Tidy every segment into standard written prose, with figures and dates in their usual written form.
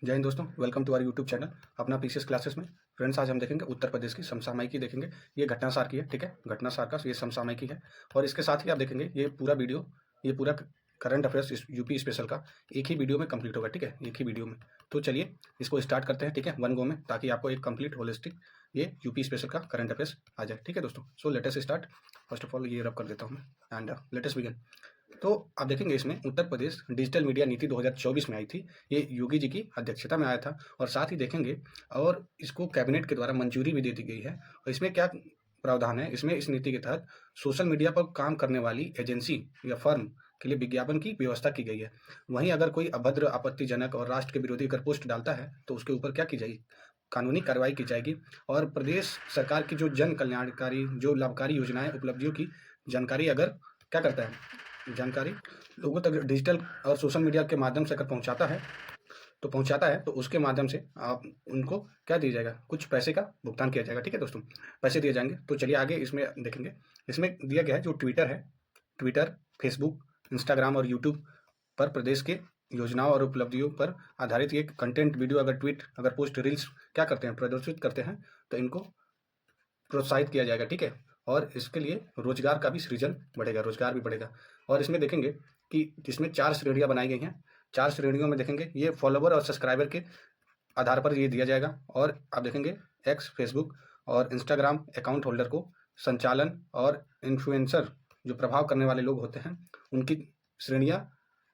जय हिंद दोस्तों, welcome to our YouTube channel Apna PCS classes में। फ्रेंड्स, आज हम देखेंगे उत्तर प्रदेश की समसामयिकी देखेंगे। ये घटनासार की है, ठीक है, घटनासार का ये समसामयिकी है। और इसके साथ ही आप देखेंगे ये पूरा वीडियो, ये पूरा करंट अफेयर्स यूपी स्पेशल का एक ही वीडियो में कंप्लीट होगा, ठीक है, एक ही वीडियो में। तो चलिए इसको स्टार्ट करते हैं, ठीक है, वन गो में, ताकि आपको एक कंप्लीट होलिस्टिक ये यूपी स्पेशल का करंट अफेयर्स आ जाए, ठीक है दोस्तों। So let us start. First of all ये रब कर देता हूँ मैं एंड लेट अस बिगिन। तो आप देखेंगे इसमें उत्तर प्रदेश डिजिटल मीडिया नीति 2024 में आई थी। ये योगी जी की अध्यक्षता में आया था। और साथ ही देखेंगे और इसको कैबिनेट के द्वारा मंजूरी भी दे दी गई है। और इसमें क्या प्रावधान है, इसमें इस नीति के तहत सोशल मीडिया पर काम करने वाली एजेंसी या फर्म के लिए विज्ञापन की व्यवस्था की गई है। वहीं अगर कोई अभद्र, आपत्तिजनक और राष्ट्र के विरोधी अगर पोस्ट डालता है तो उसके ऊपर क्या की जाएगी, कानूनी कार्रवाई की जाएगी। और प्रदेश सरकार की जो जन कल्याणकारी, जो लाभकारी योजनाएं, उपलब्धियों की जानकारी अगर क्या करता है, जानकारी लोगों तक डिजिटल और सोशल मीडिया के माध्यम से अगर पहुंचाता है तो उसके माध्यम से आप उनको क्या दिया जाएगा, कुछ पैसे का भुगतान किया जाएगा, ठीक है दोस्तों, पैसे दिए जाएंगे। तो चलिए आगे इसमें देखेंगे। इसमें दिया गया है जो ट्विटर है, ट्विटर, फेसबुक, इंस्टाग्राम और यूट्यूब पर प्रदेश के योजनाओं और उपलब्धियों पर आधारित ये कंटेंट, वीडियो अगर ट्वीट, अगर पोस्ट, रील्स क्या करते हैं, प्रदर्शित करते हैं तो इनको प्रोत्साहित किया जाएगा, ठीक है। और इसके लिए रोजगार का भी सृजन बढ़ेगा, रोजगार भी बढ़ेगा। और इसमें देखेंगे कि इसमें 4 श्रेणियां बनाई गई हैं। 4 श्रेणियों में देखेंगे ये फॉलोवर और सब्सक्राइबर के आधार पर ये दिया जाएगा। और आप देखेंगे एक्स, फेसबुक और इंस्टाग्राम अकाउंट होल्डर को संचालन और इन्फ्लुएंसर जो प्रभाव करने वाले लोग होते हैं उनकी श्रेणियां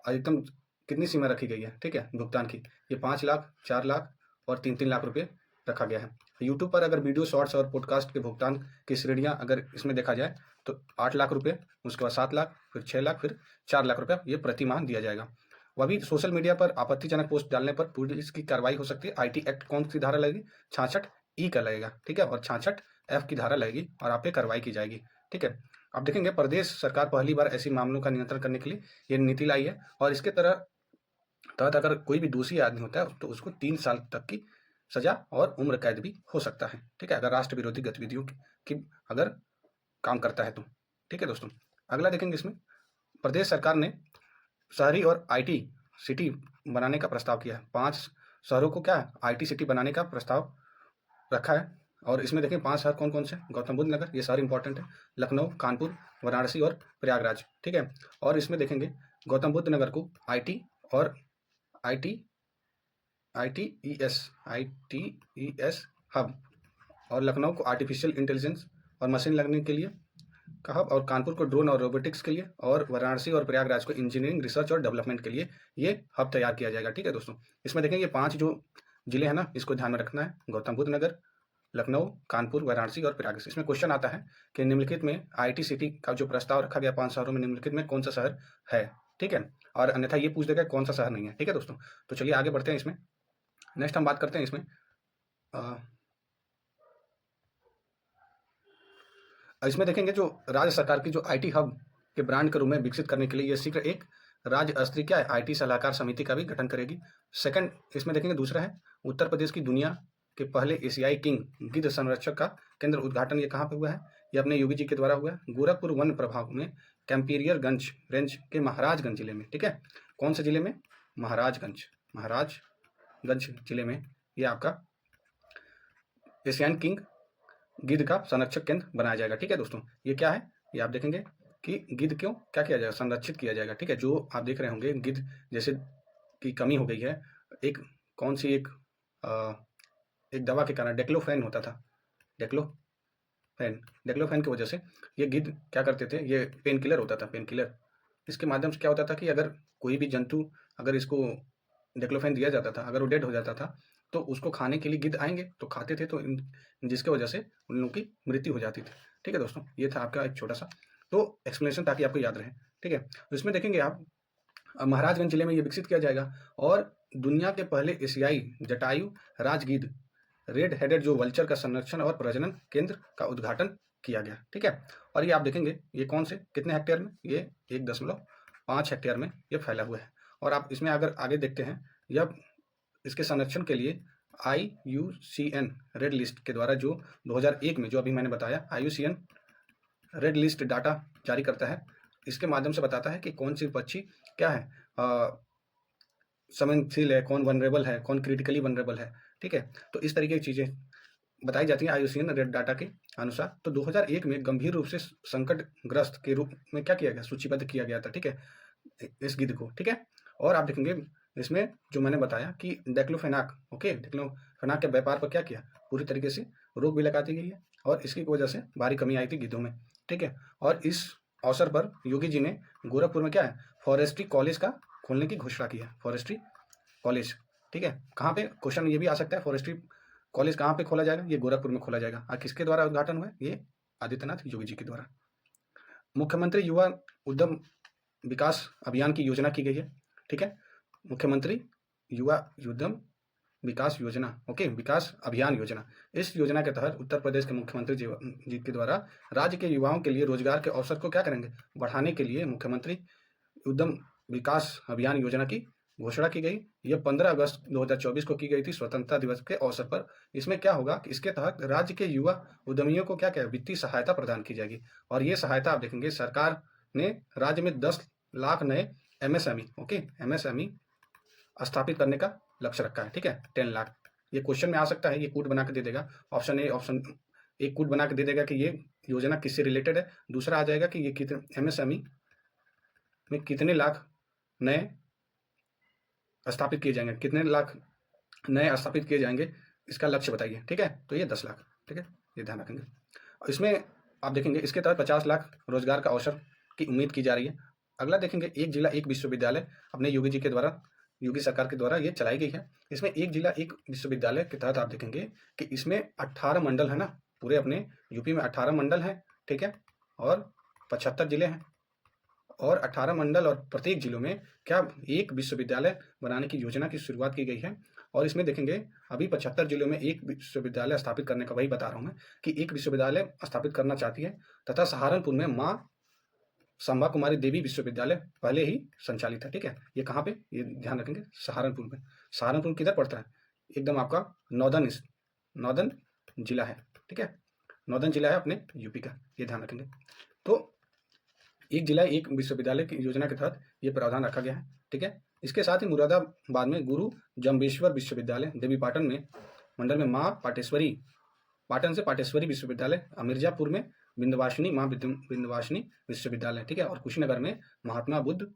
अधिकतम कितनी सीमा रखी गई है, ठीक है, भुगतान की। ये 5 लाख, 4 लाख और 3-3 लाख रुपए रखा गया है। यूट्यूब पर अगर वीडियो, शॉर्ट्स और पॉडकास्ट के भुगतान की श्रेणियां अगर इसमें देखा जाए तो 8 लाख रुपए, उसके बाद 7 लाख, फिर 6 लाख, फिर 4 लाख रुपया ये प्रति माह दिया जाएगा। वह भी सोशल मीडिया पर आपत्तिजनक पोस्ट डालने पर पुलिस की कार्रवाई हो सकती है। आईटी एक्ट कौन सी धारा लगेगी, 66E का लगेगा, ठीक है, और 66F की धारा लगेगी और आप पे कार्रवाई की जाएगी, ठीक है। आप देखेंगे प्रदेश सरकार पहली बार ऐसी मामलों का नियंत्रण करने के लिए ये नीति लाई है। और इसके तहत अगर कोई भी दोषी आदमी होता है तो उसको 3 साल तक की सजा और उम्र कैद भी हो सकता है, ठीक है, अगर राष्ट्र विरोधी गतिविधियों की अगर काम करता है तो, ठीक है दोस्तों। अगला देखेंगे, इसमें प्रदेश सरकार ने शहरी और आईटी सिटी बनाने का प्रस्ताव किया है। 5 शहरों को क्या आईटी सिटी बनाने का प्रस्ताव रखा है। और इसमें देखें 5 शहर कौन कौन से, गौतम बुद्ध नगर, ये शहर इंपॉर्टेंट है, लखनऊ, कानपुर, वाराणसी और प्रयागराज, ठीक है। और इसमें देखेंगे गौतम बुद्ध नगर को आईटी और आईटीईएस हब, और लखनऊ को आर्टिफिशियल इंटेलिजेंस और मशीन लर्निंग के लिए का हब, और कानपुर को ड्रोन और रोबोटिक्स के लिए, और वाराणसी और प्रयागराज को इंजीनियरिंग, रिसर्च और डेवलपमेंट के लिए ये हब तैयार किया जाएगा, ठीक है दोस्तों। इसमें देखेंगे 5 जो जिले हैं ना, इसको ध्यान में रखना है, गौतम बुद्ध नगर, लखनऊ, कानपुर, वाराणसी और प्रयागराज। इसमें क्वेश्चन आता है कि निम्नलिखित में आईटी सिटी का जो प्रस्ताव रखा गया 5 शहरों में, निम्नलिखित में कौन सा शहर है, ठीक है। और अन्यथा ये पूछ देगा कौन सा शहर नहीं है, ठीक है दोस्तों। तो चलिए आगे बढ़ते हैं। इसमें नेक्स्ट हम बात करते हैं इसमें देखेंगे जो राज्य सरकार की जो आईटी हब के ब्रांड के रूप में विकसित करने के लिए ये शीघ्र एक राज्य स्तरीय क्या है, आईटी सलाहकार समिति का भी गठन करेगी। सेकंड, इसमें देखेंगे दूसरा है उत्तर प्रदेश की दुनिया के पहले एशियाई किंग गिद्ध संरक्षक का केंद्र उद्घाटन। ये कहाँ पे हुआ है, ये अपने योगी जी के द्वारा हुआ है, गोरखपुर वन प्रभाग में कैंपियरगंज रेंज के महाराजगंज जिले में, ठीक है। कौन से जिले में, महाराजगंज जिले में ये आपका एशियन किंग गिद्ध का संरक्षक केंद्र बनाया जाएगा, ठीक है दोस्तों। ये क्या है, ये आप देखेंगे कि गिद्ध क्यों क्या किया जाएगा, संरक्षित किया जाएगा, ठीक है। जो आप देख रहे होंगे गिद्ध जैसे की कमी हो गई है, एक कौन सी एक दवा के कारण, डेक्लोफेन होता था, डेक्लोफेन की वजह से ये गिद्ध क्या करते थे, ये पेन किलर होता था, पेन किलर। इसके माध्यम से क्या होता था कि अगर कोई भी जंतु, अगर इसको डेक्लोफेन दिया जाता था, अगर वो डेड हो जाता था तो उसको खाने के लिए गिद्ध आएंगे तो खाते थे, तो जिसके वजह से उन लोगों की मृत्यु हो जाती थी, ठीक है दोस्तों। ये था आपका एक छोटा सा तो एक्सप्लेनेशन, ताकि आपको याद रहे, ठीक है। तो इसमें देखेंगे आप महाराजगंज जिले में ये विकसित किया जाएगा। और दुनिया के पहले एशियाई जटायु राजगिद्ध, रेड हेडेड जो वल्चर का संरक्षण और प्रजनन केंद्र का उद्घाटन किया गया, ठीक है। और ये आप देखेंगे ये कौन से कितने हेक्टेयर में, ये 1.5 हेक्टेयर में ये फैला हुआ है। और आप इसमें अगर आगे देखते हैं, यह इसके संरक्षण के लिए IUCN रेड लिस्ट के द्वारा जो 2001 में, जो अभी मैंने बताया, IUCN रेड लिस्ट डाटा जारी करता है। इसके माध्यम से बताता है कि कौन सी पक्षी क्या है, संवेदनशील है, कौन वनरेबल है, कौन क्रिटिकली वनरेबल है, ठीक है। तो इस तरीके की चीज़ें बताई जाती हैं IUCN रेड डाटा के अनुसार। तो 2001 में गंभीर रूप से संकटग्रस्त के रूप में क्या किया गया, सूचीबद्ध किया गया था, ठीक है, इस गिद्ध को, ठीक है। और आप देखेंगे इसमें जो मैंने बताया कि डिक्लोफेनाक, ओके, डिक्लोफेनाक के व्यापार पर क्या किया, पूरी तरीके से रोक भी लगा दी गई है और इसकी वजह से भारी कमी आई थी गिद्धों में, ठीक है। और इस अवसर पर योगी जी ने गोरखपुर में क्या है, फॉरेस्ट्री कॉलेज का खोलने की घोषणा की है, फॉरेस्ट्री कॉलेज, ठीक है। कहाँ पे, क्वेश्चन ये भी आ सकता है, फॉरेस्ट्री कॉलेज कहाँ पे खोला जाएगा, ये गोरखपुर में खोला जाएगा। और किसके द्वारा उद्घाटन हुआ है, ये आदित्यनाथ योगी जी के द्वारा। मुख्यमंत्री युवा उद्यम विकास अभियान की योजना की गई है, ठीक है, मुख्यमंत्री युवा उद्यम विकास योजना, ओके, विकास अभियान योजना। इस योजना के तहत उत्तर प्रदेश के मुख्यमंत्री जी के द्वारा राज्य के युवाओं के लिए रोजगार के अवसर को क्या करेंगे, बढ़ाने के लिए मुख्यमंत्री उद्यम विकास अभियान योजना की घोषणा की गई। यह 15 अगस्त 2024 को की गई थी, स्वतंत्रता दिवस के अवसर पर। इसमें क्या होगा कि इसके तहत राज्य के युवा उद्यमियों को क्या क्या वित्तीय सहायता प्रदान की जाएगी। और ये सहायता आप देखेंगे सरकार ने राज्य में 10 लाख नए MSME, ओके, MSME स्थापित करने का लक्ष्य रखा है, ठीक है, 10 लाख। ये क्वेश्चन में आ सकता है, ये कूट बना के दे देगा, ऑप्शन ए, ऑप्शन एक कूट बना के दे देगा कि ये योजना किससे रिलेटेड है। दूसरा आ जाएगा कि ये कितने MSME में कितने लाख नए स्थापित किए जाएंगे, कितने लाख नए स्थापित किए जाएंगे, इसका लक्ष्य बताइए, ठीक है। तो ये 10 लाख, ठीक है, ये ध्यान रखेंगे। और इसमें आप देखेंगे इसके तहत 50 लाख रोजगार का अवसर की उम्मीद की जा रही है। अगला देखेंगे, एक जिला एक विश्वविद्यालय अपने योगी जी के द्वारा, योगी सरकार के द्वारा ये चलाई गई है। इसमें एक जिला एक विश्वविद्यालय के तहत आप देखेंगे कि इसमें 18 मंडल है ना, पूरे अपने यूपी में 18 मंडल हैं, ठीक है, और 75 जिले हैं। और 18 मंडल और प्रत्येक जिलों में क्या एक विश्वविद्यालय बनाने की योजना की शुरुआत की गई है। और इसमें देखेंगे अभी 75 जिलों में एक विश्वविद्यालय स्थापित करने का, वही बता रहा हूँ मैं कि एक विश्वविद्यालय स्थापित करना चाहती है। तथा सहारनपुर में माँ संभा कुमारी देवी विश्वविद्यालय पहले ही संचालित है, ठीक है। ये कहाँ पे, ये ध्यान रखेंगे, सहारनपुर में। सहारनपुर किधर पड़ता है, एकदम आपका नॉर्दर्न जिला है, ठीक है, नॉर्दर्न जिला है अपने यूपी का, ये ध्यान रखेंगे। तो एक जिला एक विश्वविद्यालय की योजना के तहत ये प्रावधान रखा गया है, ठीक है। इसके साथ ही मुरादाबाद में गुरु जम्बेश्वर विश्वविद्यालय, देवीपाटन में मंडल में माँ पाटेश्वरी, पाटन से पाटेश्वरी विश्वविद्यालय, मिर्जापुर में विंध्यवासिनी माँ विंध्यवासिनी विश्वविद्यालय, ठीक है। और कुशीनगर में महात्मा बुद्ध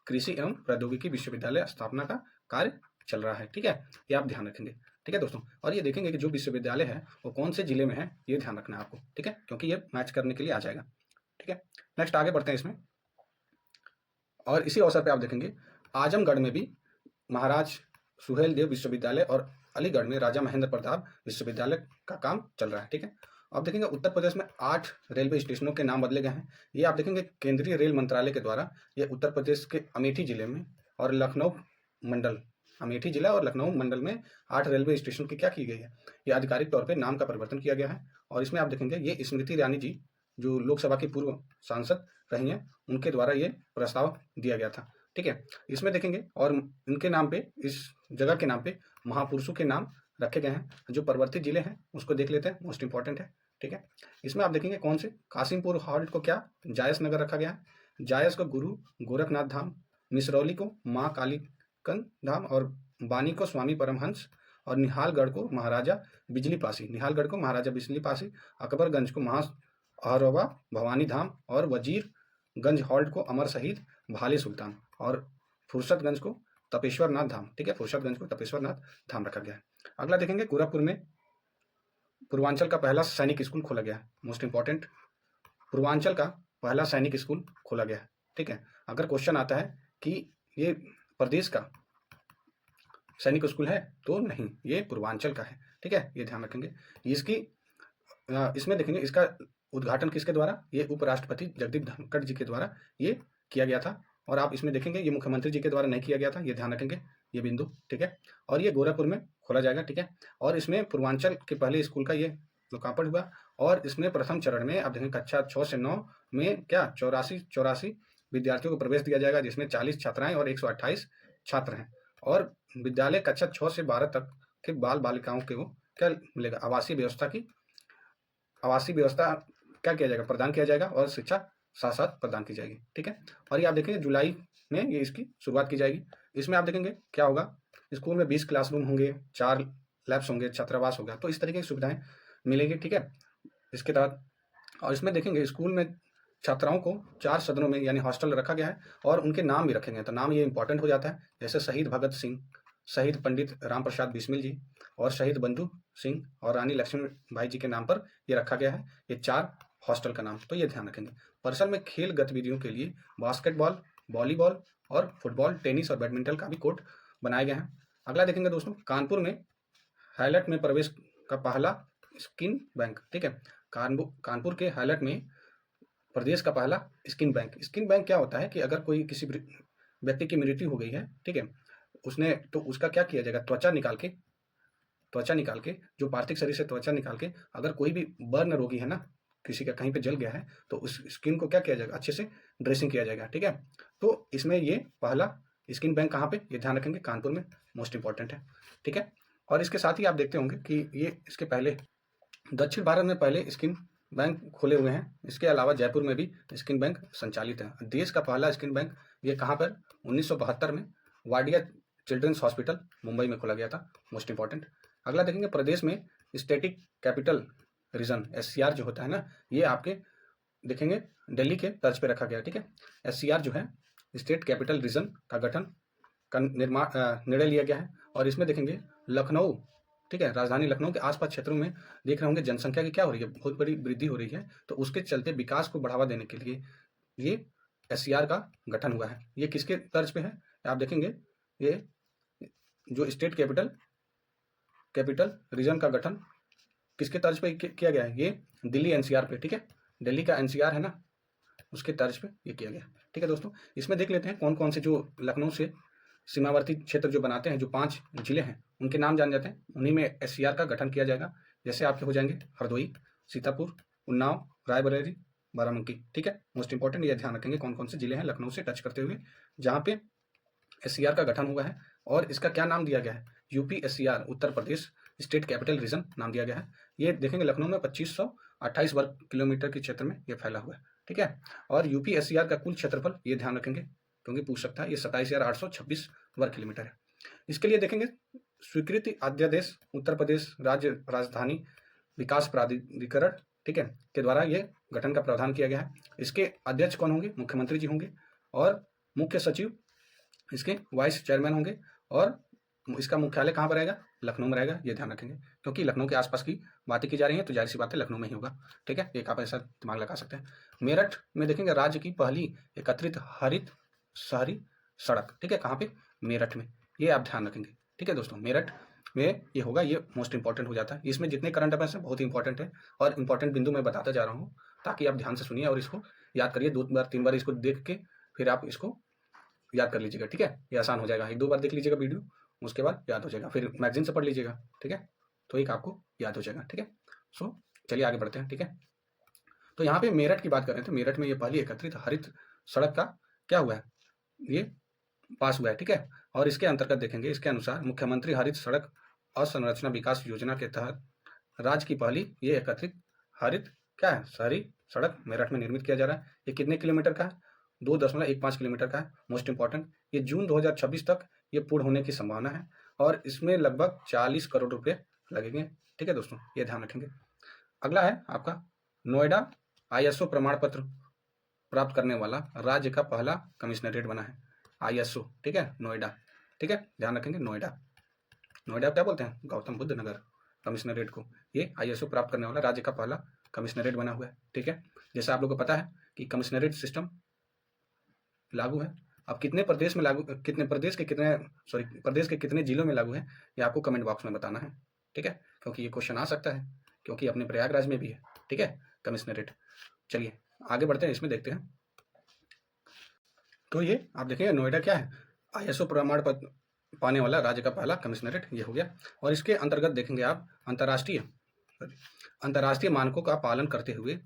कृषि एवं प्रौद्योगिकी विश्वविद्यालय स्थापना का कार्य चल रहा है, ठीक है। ये आप ध्यान रखेंगे, ठीक है दोस्तों। और ये देखेंगे कि जो विश्वविद्यालय है वो कौन से जिले में है, ये ध्यान रखना है आपको, ठीक है, क्योंकि ये मैच करने के लिए आ जाएगा, ठीक है। नेक्स्ट आगे बढ़ते हैं इसमें। और इसी अवसर पे आप देखेंगे आजमगढ़ में भी महाराज सुहेल देव विश्वविद्यालय और अलीगढ़ में राजा महेंद्र प्रताप विश्वविद्यालय का काम चल रहा है, ठीक है। आप देखेंगे उत्तर प्रदेश में 8 रेलवे स्टेशनों के नाम बदले गए हैं। ये आप देखेंगे केंद्रीय रेल मंत्रालय के द्वारा ये उत्तर प्रदेश के अमेठी जिले में और लखनऊ मंडल, अमेठी जिला और लखनऊ मंडल में 8 रेलवे स्टेशन की क्या की गई है, ये आधिकारिक तौर पर नाम का परिवर्तन किया गया है। और इसमें आप देखेंगे ये स्मृति ईरानी जी जो लोकसभा की पूर्व सांसद रही हैं, उनके द्वारा ये प्रस्ताव दिया गया था, ठीक है। इसमें देखेंगे और इनके नाम पे, इस जगह के नाम पे महापुरुषों के नाम रखे गए हैं। जो पर्वतीय जिले हैं उसको देख लेते हैं, मोस्ट इंपॉर्टेंट है, ठीक है। इसमें आप देखेंगे कौन से, कासिमपुर हॉल्ट को क्या जायस नगर रखा गया है, जायस को गुरु गोरखनाथ धाम, मिसरौली को माँ कालीकंद धाम, और बानी को स्वामी परमहंस, और निहालगढ़ को महाराजा बिजली पासी, निहालगढ़ को महाराजा बिजली पासी, अकबरगंज को महा अहरवा भवानी धाम, और वजीरगंज हॉल्ट को अमर शहीद भाले सुल्तान, और फुर्सतगंज को तपेश्वर नाथ धाम, ठीक है, फुर्सतगंज को तपेश्वर नाथ धाम रखा गया है। अगला देखेंगे गोरखपुर में पूर्वांचल का पहला सैनिक स्कूल खोला गया है, मोस्ट इंपॉर्टेंट, पूर्वांचल का पहला सैनिक स्कूल खोला गया है, ठीक है। अगर क्वेश्चन आता है कि ये प्रदेश का सैनिक स्कूल है तो नहीं, ये पूर्वांचल का है, ठीक है, ये ध्यान रखेंगे। इसकी इसमें देखेंगे इसका उद्घाटन किसके द्वारा, ये उपराष्ट्रपति जगदीप धनखड़ जी के द्वारा ये किया गया था। और आप इसमें देखेंगे ये मुख्यमंत्री जी के द्वारा नहीं किया गया था, ये ध्यान रखेंगे ये बिंदु, ठीक है। और ये गोरखपुर में खोला जाएगा, ठीक है। और इसमें पूर्वांचल के पहले स्कूल का ये लोकार्पण हुआ। और इसमें प्रथम चरण में आप देखेंगे कक्षा 6 से 9 में क्या 84 विद्यार्थियों को प्रवेश दिया जाएगा, जिसमें 40 छात्राएं और 128 छात्र हैं। और विद्यालय कक्षा 6 से 12 तक के बाल बालिकाओं को क्या मिलेगा, आवासीय व्यवस्था क्या किया जाएगा, प्रदान किया जाएगा, और शिक्षा साथ साथ प्रदान की जाएगी, ठीक है। और ये आप देखेंगे जुलाई में ये इसकी शुरुआत की जाएगी। इसमें आप देखेंगे क्या होगा, स्कूल में 20 क्लासरूम होंगे, 4 लैब्स होंगे, छात्रावास होगा, तो इस तरीके की सुविधाएं मिलेंगी, ठीक है। इसके तहत और इसमें देखेंगे स्कूल में छात्राओं को 4 सदनों में यानी हॉस्टल रखा गया है और उनके नाम भी रखे गए हैं। तो नाम ये इंपॉर्टेंट हो जाता है, जैसे शहीद भगत सिंह, शहीद पंडित राम प्रसाद बिस्मिल जी और शहीद बंधु सिंह और रानी लक्ष्मीबाई जी के नाम पर ये रखा गया है, ये 4 हॉस्टल का नाम, तो ये ध्यान रखेंगे। परिसर में खेल गतिविधियों के लिए बास्केटबॉल, वॉलीबॉल और फुटबॉल, टेनिस और बैडमिंटन का भी कोर्ट बनाए गए हैं। अगला देखेंगे दोस्तों, कानपुर में हाईलैट में प्रवेश का पहला स्किन बैंक, ठीक है। कानपुर के हाईलैट में प्रदेश का पहला स्किन बैंक। स्किन बैंक क्या होता है कि अगर कोई किसी व्यक्ति की मृत्यु हो गई है, ठीक है, उसने तो उसका क्या किया जाएगा, त्वचा निकाल के जो पार्थिव शरीर से त्वचा निकाल के, अगर कोई भी बर्न रोगी है ना, किसी का कहीं पे जल गया है, तो उस स्किन को क्या किया जाएगा, अच्छे से ड्रेसिंग किया जाएगा, ठीक है। तो इसमें ये पहला स्किन बैंक कहाँ पे, ये ध्यान रखेंगे, कानपुर में, मोस्ट इंपॉर्टेंट है, ठीक है। और इसके साथ ही आप देखते होंगे कि ये इसके पहले दक्षिण भारत में पहले स्किन बैंक खोले हुए हैं। इसके अलावा जयपुर में भी स्किन बैंक संचालित है। देश का पहला स्किन बैंक ये कहाँ पर, 1972 में वाडिया चिल्ड्रंस हॉस्पिटल मुंबई में खोला गया था, मोस्ट इंपॉर्टेंट। अगला देखेंगे, प्रदेश में स्टैटिक कैपिटल रीजन SCR जो होता है ना, ये आपके देखेंगे दिल्ली के तर्ज पे रखा गया, ठीक है। SCR जो है स्टेट कैपिटल रीजन का गठन का निर्णय लिया गया है और इसमें देखेंगे लखनऊ, ठीक है, राजधानी लखनऊ के आसपास क्षेत्रों में देख रहे होंगे जनसंख्या की क्या हो रही है, बहुत बड़ी वृद्धि हो रही है, तो उसके चलते विकास को बढ़ावा देने के लिए ये SCR का गठन हुआ है। ये किसके तर्ज पे है, आप देखेंगे, ये जो स्टेट कैपिटल रीजन का गठन किसके तर्ज पे किया गया है, ये दिल्ली NCR पे, ठीक है, दिल्ली का NCR है ना, उसके तर्ज पे ये किया गया, ठीक है दोस्तों। इसमें देख लेते हैं कौन कौन से जो लखनऊ से सीमावर्ती क्षेत्र जो बनाते हैं, जो 5 जिले हैं, उनके नाम जान जाते हैं, उन्हीं में SCR का गठन किया जाएगा। जैसे आपके हो जाएंगे हरदोई, सीतापुर, उन्नाव, रायबरेली, बाराबंकी, ठीक है, मोस्ट इंपॉर्टेंट, ये ध्यान रखेंगे कौन कौन से जिले हैं लखनऊ से टच करते हुए जहाँ पे SCR का गठन हुआ है। और इसका क्या नाम दिया गया है, UPSCR, Uttar Pradesh state capital region नाम दिया गया है। ये देखेंगे लखनऊ में 2528 वर्ग किलोमीटर के क्षेत्र में ये फैला हुआ है, ठीक है। और UPSCR का कुल क्षेत्रफल ये ध्यान रखेंगे क्योंकि पूछ सकता है, ये 27,826 वर्ग किलोमीटर है। इसके लिए देखेंगे स्वीकृति अध्यादेश उत्तर प्रदेश राज्य राजधानी विकास प्राधिकरण, ठीक है, के द्वारा ये गठन का प्रावधान किया गया है। इसके अध्यक्ष कौन होंगे, मुख्यमंत्री जी होंगे और मुख्य सचिव इसके वाइस चेयरमैन होंगे और इसका मुख्यालय कहाँ पर रहेगा, लखनऊ में रहेगा, ये ध्यान रखेंगे क्योंकि लखनऊ के आसपास की बातें की जा रही हैं, तो जाहिर सी बात है लखनऊ में ही होगा, ठीक है, एक आप ऐसा दिमाग लगा सकते हैं। मेरठ में देखेंगे राज्य की पहली एकत्रित हरित शहरी सड़क, ठीक है, कहाँ पे, मेरठ में, ये आप ध्यान रखेंगे, ठीक है दोस्तों, मेरठ में ये होगा, ये मोस्ट इंपॉर्टेंट हो जाता है। इसमें जितने करंट अफेयर्स हैं बहुत इंपॉर्टेंट है और इंपॉर्टेंट बिंदु मैं बताता जा रहा हूँ ताकि आप ध्यान से सुनिए और इसको याद करिए, 2 बार 3 बार इसको देख के फिर आप इसको याद कर लीजिएगा, ठीक है, ये आसान हो जाएगा। 1-2 बार देख लीजिएगा वीडियो, उसके बाद याद हो जाएगा, फिर मैगजीन से पढ़ लीजिएगा, ठीक है, तो एक आपको याद हो जाएगा, ठीक है। सो चलिए आगे बढ़ते हैं, ठीक है। तो यहाँ पे मेरठ की बात कर रहे थे, मेरठ में ये पहली एकत्रित हरित सड़क का क्या हुआ है, ये पास हुआ है, ठीक है। और इसके अंतर्गत देखेंगे, इसके अनुसार मुख्यमंत्री हरित सड़क अवसंरचना विकास योजना के तहत राज्य की पहली ये एकत्रित हरित क्या है, शहरी सड़क मेरठ में निर्मित किया जा रहा है। ये कितने किलोमीटर का है, 2.15 किलोमीटर का है, मोस्ट इंपॉर्टेंट। ये जून 2026 तक ये पूर्ण होने की संभावना है और इसमें लगभग 40 करोड़ रुपए लगेंगे, ठीक है दोस्तों, ये ध्यान रखेंगे। अगला है आपका नोएडा ISO प्रमाण पत्र प्राप्त करने वाला राज्य का पहला कमिश्नरेट बना है, ISO, ठीक है, नोएडा, ठीक है, ध्यान रखेंगे। नोएडा क्या बोलते हैं, गौतम बुद्ध नगर कमिश्नरेट को, ये ISO प्राप्त करने वाला राज्य का पहला कमिश्नरेट बना हुआ है, ठीक है। जैसा आप लोगों को पता है कि कमिश्नरेट सिस्टम लागू है, अब कितने प्रदेश में लागू, प्रदेश के कितने जिलों में लागू है, ये आपको कमेंट बॉक्स में बताना है, ठीक है, क्योंकि ये क्वेश्चन आ सकता है, क्योंकि अपने प्रयागराज में भी है, ठीक है, कमिश्नरेट। चलिए आगे बढ़ते हैं, इसमें देखते हैं। तो ये आप देखेंगे नोएडा क्या है, ISO प्रमाण पत्र पाने वाला राज्य का पहला कमिश्नरेट ये हो गया। और इसके अंतर्गत देखेंगे आप अंतर्राष्ट्रीय मानकों का पालन करते हुए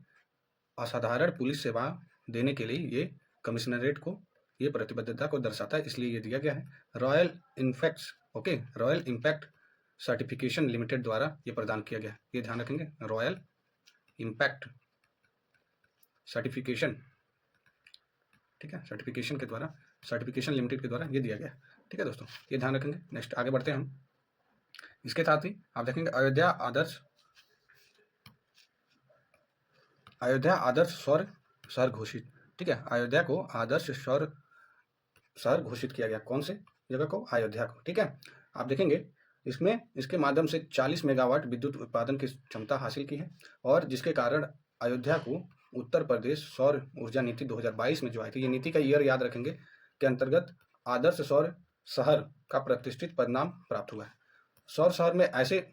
असाधारण पुलिस सेवा देने के लिए ये कमिश्नरेट को ये प्रतिबद्धता को दर्शाता है, इसलिए ये दिया गया है। रॉयल इम्पैक्ट सर्टिफिकेशन लिमिटेड द्वारा ये प्रदान किया गया है, ये ध्यान रखेंगे, रॉयल इम्पैक्ट सर्टिफिकेशन, ठीक है, सर्टिफिकेशन लिमिटेड के द्वारा ये दिया गया है। ठीक है दोस्तों, ये ध्यान रखेंगे। नेक्स्ट आगे बढ़ते हैं हम। इसके साथ ही आप देखेंगे अयोध्या आदर्श शहर घोषित। ठीक है, अयोध्या को आदर्श शहर घोषित किया गया। कौन से जगह को? अयोध्या को। ठीक है, आप देखेंगे इसमें इसके माध्यम से 40 मेगावाट विद्युत उत्पादन की क्षमता हासिल की है, और जिसके कारण अयोध्या को उत्तर प्रदेश सौर ऊर्जा नीति 2022 में जो आई थी, ये नीति का ईयर याद रखेंगे, के अंतर्गत आदर्श सौर शहर का प्रतिष्ठित परिणाम प्राप्त हुआ है। सौर शहर में ऐसे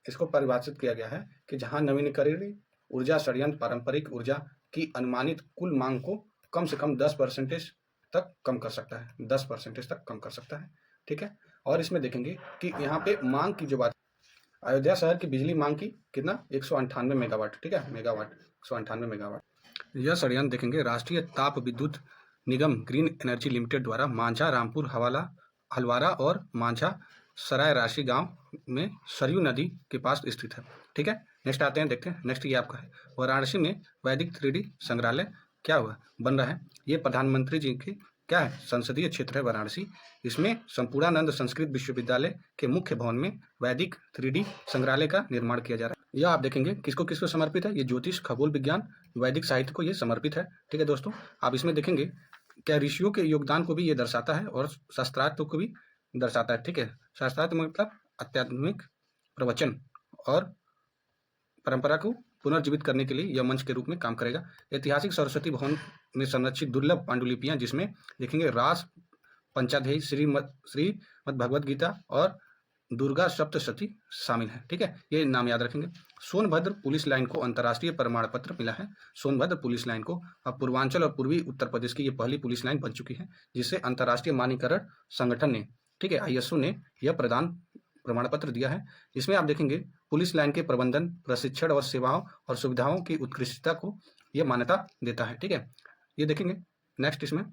इसको परिभाषित किया गया है कि जहां नवीनीकरणीय ऊर्जा संयंत्र पारंपरिक ऊर्जा की अनुमानित कुल मांग को कम से कम 10% तक कम कर सकता है, 10% तक कम कर सकता है। ठीक है, और इसमें देखेंगे कि यहाँ पे मांग की जो बात, अयोध्या शहर की बिजली मांग की कितना? 198 मेगावाट। ठीक है, मेगावाट, 198 मेगावाट। यह संयंत्र देखेंगे राष्ट्रीय ताप विद्युत निगम ग्रीन एनर्जी लिमिटेड द्वारा मांझा रामपुर हलवारा और मांझा सराय राशि गांव में सरयू नदी के पास स्थित है। ठीक है, नेक्स्ट आते हैं, देखते हैं। नेक्स्ट ये आपका है वाराणसी में वैदिक 3D संग्रहालय क्या हुआ बन रहा है। ये प्रधानमंत्री जी की क्या है? संसदीय क्षेत्र है वाराणसी। इसमें संपूर्णानंद संस्कृत विश्वविद्यालय के मुख्य भवन में वैदिक 3D संग्रहालय का निर्माण किया जा रहा है। यह आप देखेंगे किसको किसको समर्पित है? ये ज्योतिष, खगोल विज्ञान, वैदिक साहित्य को ये समर्पित है। ठीक है दोस्तों, आप इसमें देखेंगे क्या ऋषियों के योगदान को भी ये दर्शाता है और शास्त्रार्थ को भी दर्शाता है। ठीक है, शास्त्रार्थ मतलब आध्यात्मिक प्रवचन और परंपरा को पुनर्जीवित करने के लिए यह मंच के रूप में काम करेगा। ऐतिहासिक सरस्वती भवन में संरक्षित दुर्लभ पांडुलिपियां, जिसमें देखेंगे रास, पंचाध्यायी, श्रीमद् भगवद गीता और दुर्गा सप्तशती शामिल है। ठीक है, ये नाम याद रखेंगे। सोनभद्र पुलिस लाइन को अंतर्राष्ट्रीय प्रमाण पत्र मिला है। सोनभद्र पुलिस लाइन को अब पूर्वांचल और पूर्वी उत्तर प्रदेश की ये पहली पुलिस लाइन बन चुकी है, जिसे अंतर्राष्ट्रीय मानकीकरण संगठन ने, ठीक है, ISO ने यह प्रमाण पत्र दिया है। इसमें आप देखेंगे पुलिस लाइन के प्रबंधन, प्रशिक्षण और सेवाओं और सुविधाओं की उत्कृष्टता को यह मान्यता देता है। ठीक है, ये देखेंगे। नेक्स्ट इसमें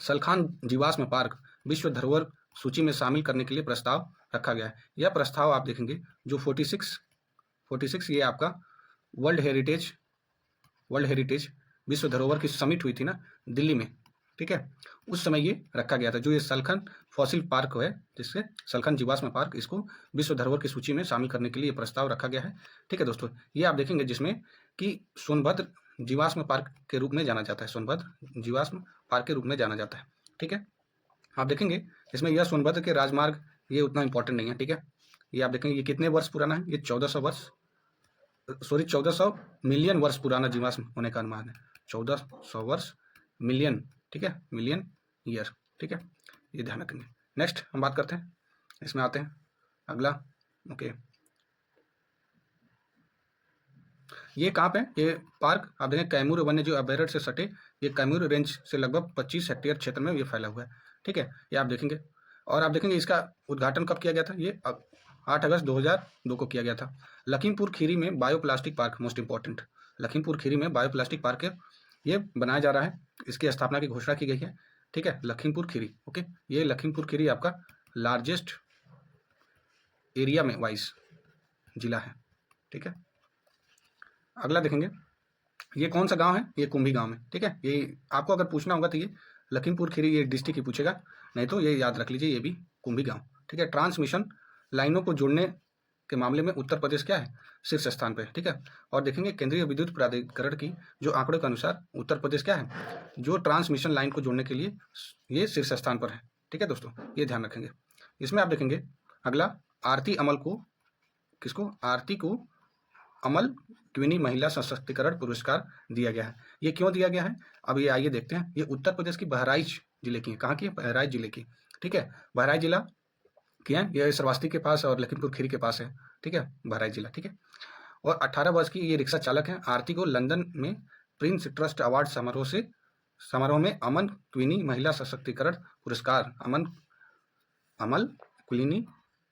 सलखान जीवाश्म पार्क विश्व धरोहर सूची में शामिल करने के लिए प्रस्ताव रखा गया है। यह प्रस्ताव आप देखेंगे जो 46 ये आपका वर्ल्ड हेरिटेज विश्व धरोहर की समिट हुई थी ना दिल्ली में। ठीक है, उस समय ये रखा गया था। जो ये सलखन फॉसिल पार्क है, जिससे सलखन जीवाश्म पार्क, इसको विश्व धरोहर की सूची में शामिल करने के लिए प्रस्ताव रखा गया है। ठीक है दोस्तों, ये आप देखेंगे जिसमें कि सोनभद्र जीवाश्म पार्क के रूप में जाना जाता है, सोनभद्र जीवाश्म पार्क के रूप में जाना जाता है। ठीक है, आप देखेंगे इसमें यह सोनभद्र के राजमार्ग ये उतना इंपॉर्टेंट नहीं है। ठीक है, ये आप देखेंगे ये कितने वर्ष पुराना है? ये 1400 मिलियन वर्ष पुराना जीवाश्म होने का अनुमान है। 1400 वर्ष मिलियन, ठीक है, मिलियन ईयर। ठीक है, ये ध्यान रखेंगे। नेक्स्ट हम बात करते हैं, इसमें आते हैं अगला। ओके, ये कहाँ पे? ये पार्क आप देखें कैमूर वन्य जीव अभयारण्य से सटे, ये कैमूर रेंज से लगभग 25 हेक्टेयर क्षेत्र में ये फैला हुआ है। ठीक है, ये आप देखेंगे। और आप देखेंगे इसका उद्घाटन कब किया गया था? ये 8 अगस्त 2002 को किया गया था। लखीमपुर खीरी में bioplastic park, most important, Lakhimpur Kheri में बायोप्लास्टिक पार्क ये बनाया जा रहा है। इसकी स्थापना की घोषणा की गई है। ठीक है, लखीमपुर खीरी। ओके, ये लखीमपुर खीरी आपका लार्जेस्ट एरिया में वाइज जिला है। ठीक है, अगला देखेंगे ये कौन सा गांव है? ये कुंभी गांव में। ठीक है, ये आपको अगर पूछना होगा तो ये लखीमपुर खीरी ये डिस्ट्रिक्ट ही पूछेगा, नहीं तो ये याद रख लीजिए ये भी कुंभी गांव। ठीक है, ट्रांसमिशन लाइनों को जोड़ने के मामले में उत्तर प्रदेश क्या है? शीर्ष स्थान पे है। ठीक है, और देखेंगे केंद्रीय विद्युत प्राधिकरण की जो आंकड़ों के अनुसार उत्तर प्रदेश क्या है? जो ट्रांसमिशन लाइन को जोड़ने के लिए ये शीर्ष स्थान पर है। ठीक है दोस्तों, ये ध्यान रखेंगे। इसमें आप देखेंगे अगला आरती अमल को, किसको? आरती को अमल ट्विनी महिला सशक्तिकरण पुरस्कार दिया गया है। ये क्यों दिया गया है? अब ये आइए देखते हैं। ये उत्तर प्रदेश की बहराइच जिले की है। कहाँ की है? बहराइच जिले की। ठीक है, बहराइच जिला की है, ये श्रावस्ती के पास और लखीमपुर खीरी के पास है। ठीक है, बहराइच जिला। ठीक है, और 18 वर्ष की ये रिक्शा चालक है। आरती को लंदन में प्रिंस ट्रस्ट अवार्ड समारोह में अमन क्वीनी महिला सशक्तिकरण पुरस्कार, अमल क्वीनी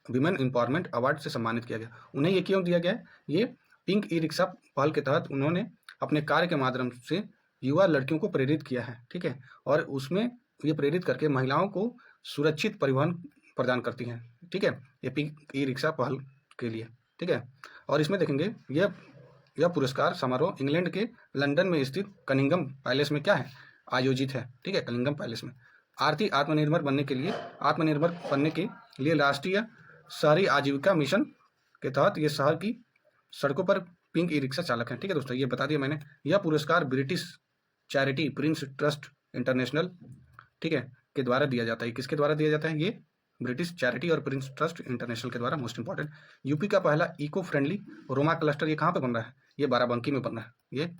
विमेन एम्पावरमेंट अवार्ड से सम्मानित किया गया। उन्हें ये क्यों दिया गया है? ये पिंक ई रिक्शा पहल के तहत उन्होंने अपने कार्य के माध्यम से युवा लड़कियों को प्रेरित किया है। ठीक है, और उसमें ये प्रेरित करके महिलाओं को सुरक्षित परिवहन प्रदान करती हैं। ठीक है, ये पिंक ई रिक्शा पहल के लिए। ठीक है, और इसमें देखेंगे यह पुरस्कार समारोह इंग्लैंड के लंदन में स्थित कनिंघम पैलेस में क्या है? आयोजित है। ठीक है, कनिंघम पैलेस में। आर्थिक आत्मनिर्भर बनने के लिए राष्ट्रीय शहरी आजीविका मिशन के तहत ये शहर की सड़कों पर पिंक ई रिक्शा चालक हैं। ठीक है दोस्तों, ये बता दिया मैंने। यह पुरस्कार British charity Prince trust international, ठीक है, के द्वारा दिया जाता है। किसके द्वारा दिया जाता है? ये ब्रिटिश चैरिटी और प्रिंस ट्रस्ट इंटरनेशनल के द्वारा। मोस्ट इंपॉर्टेंट, यूपी का पहला इको फ्रेंडली रोमा क्लस्टर ये कहाँ पे बन रहा है? ये बाराबंकी में बन रहा है। ये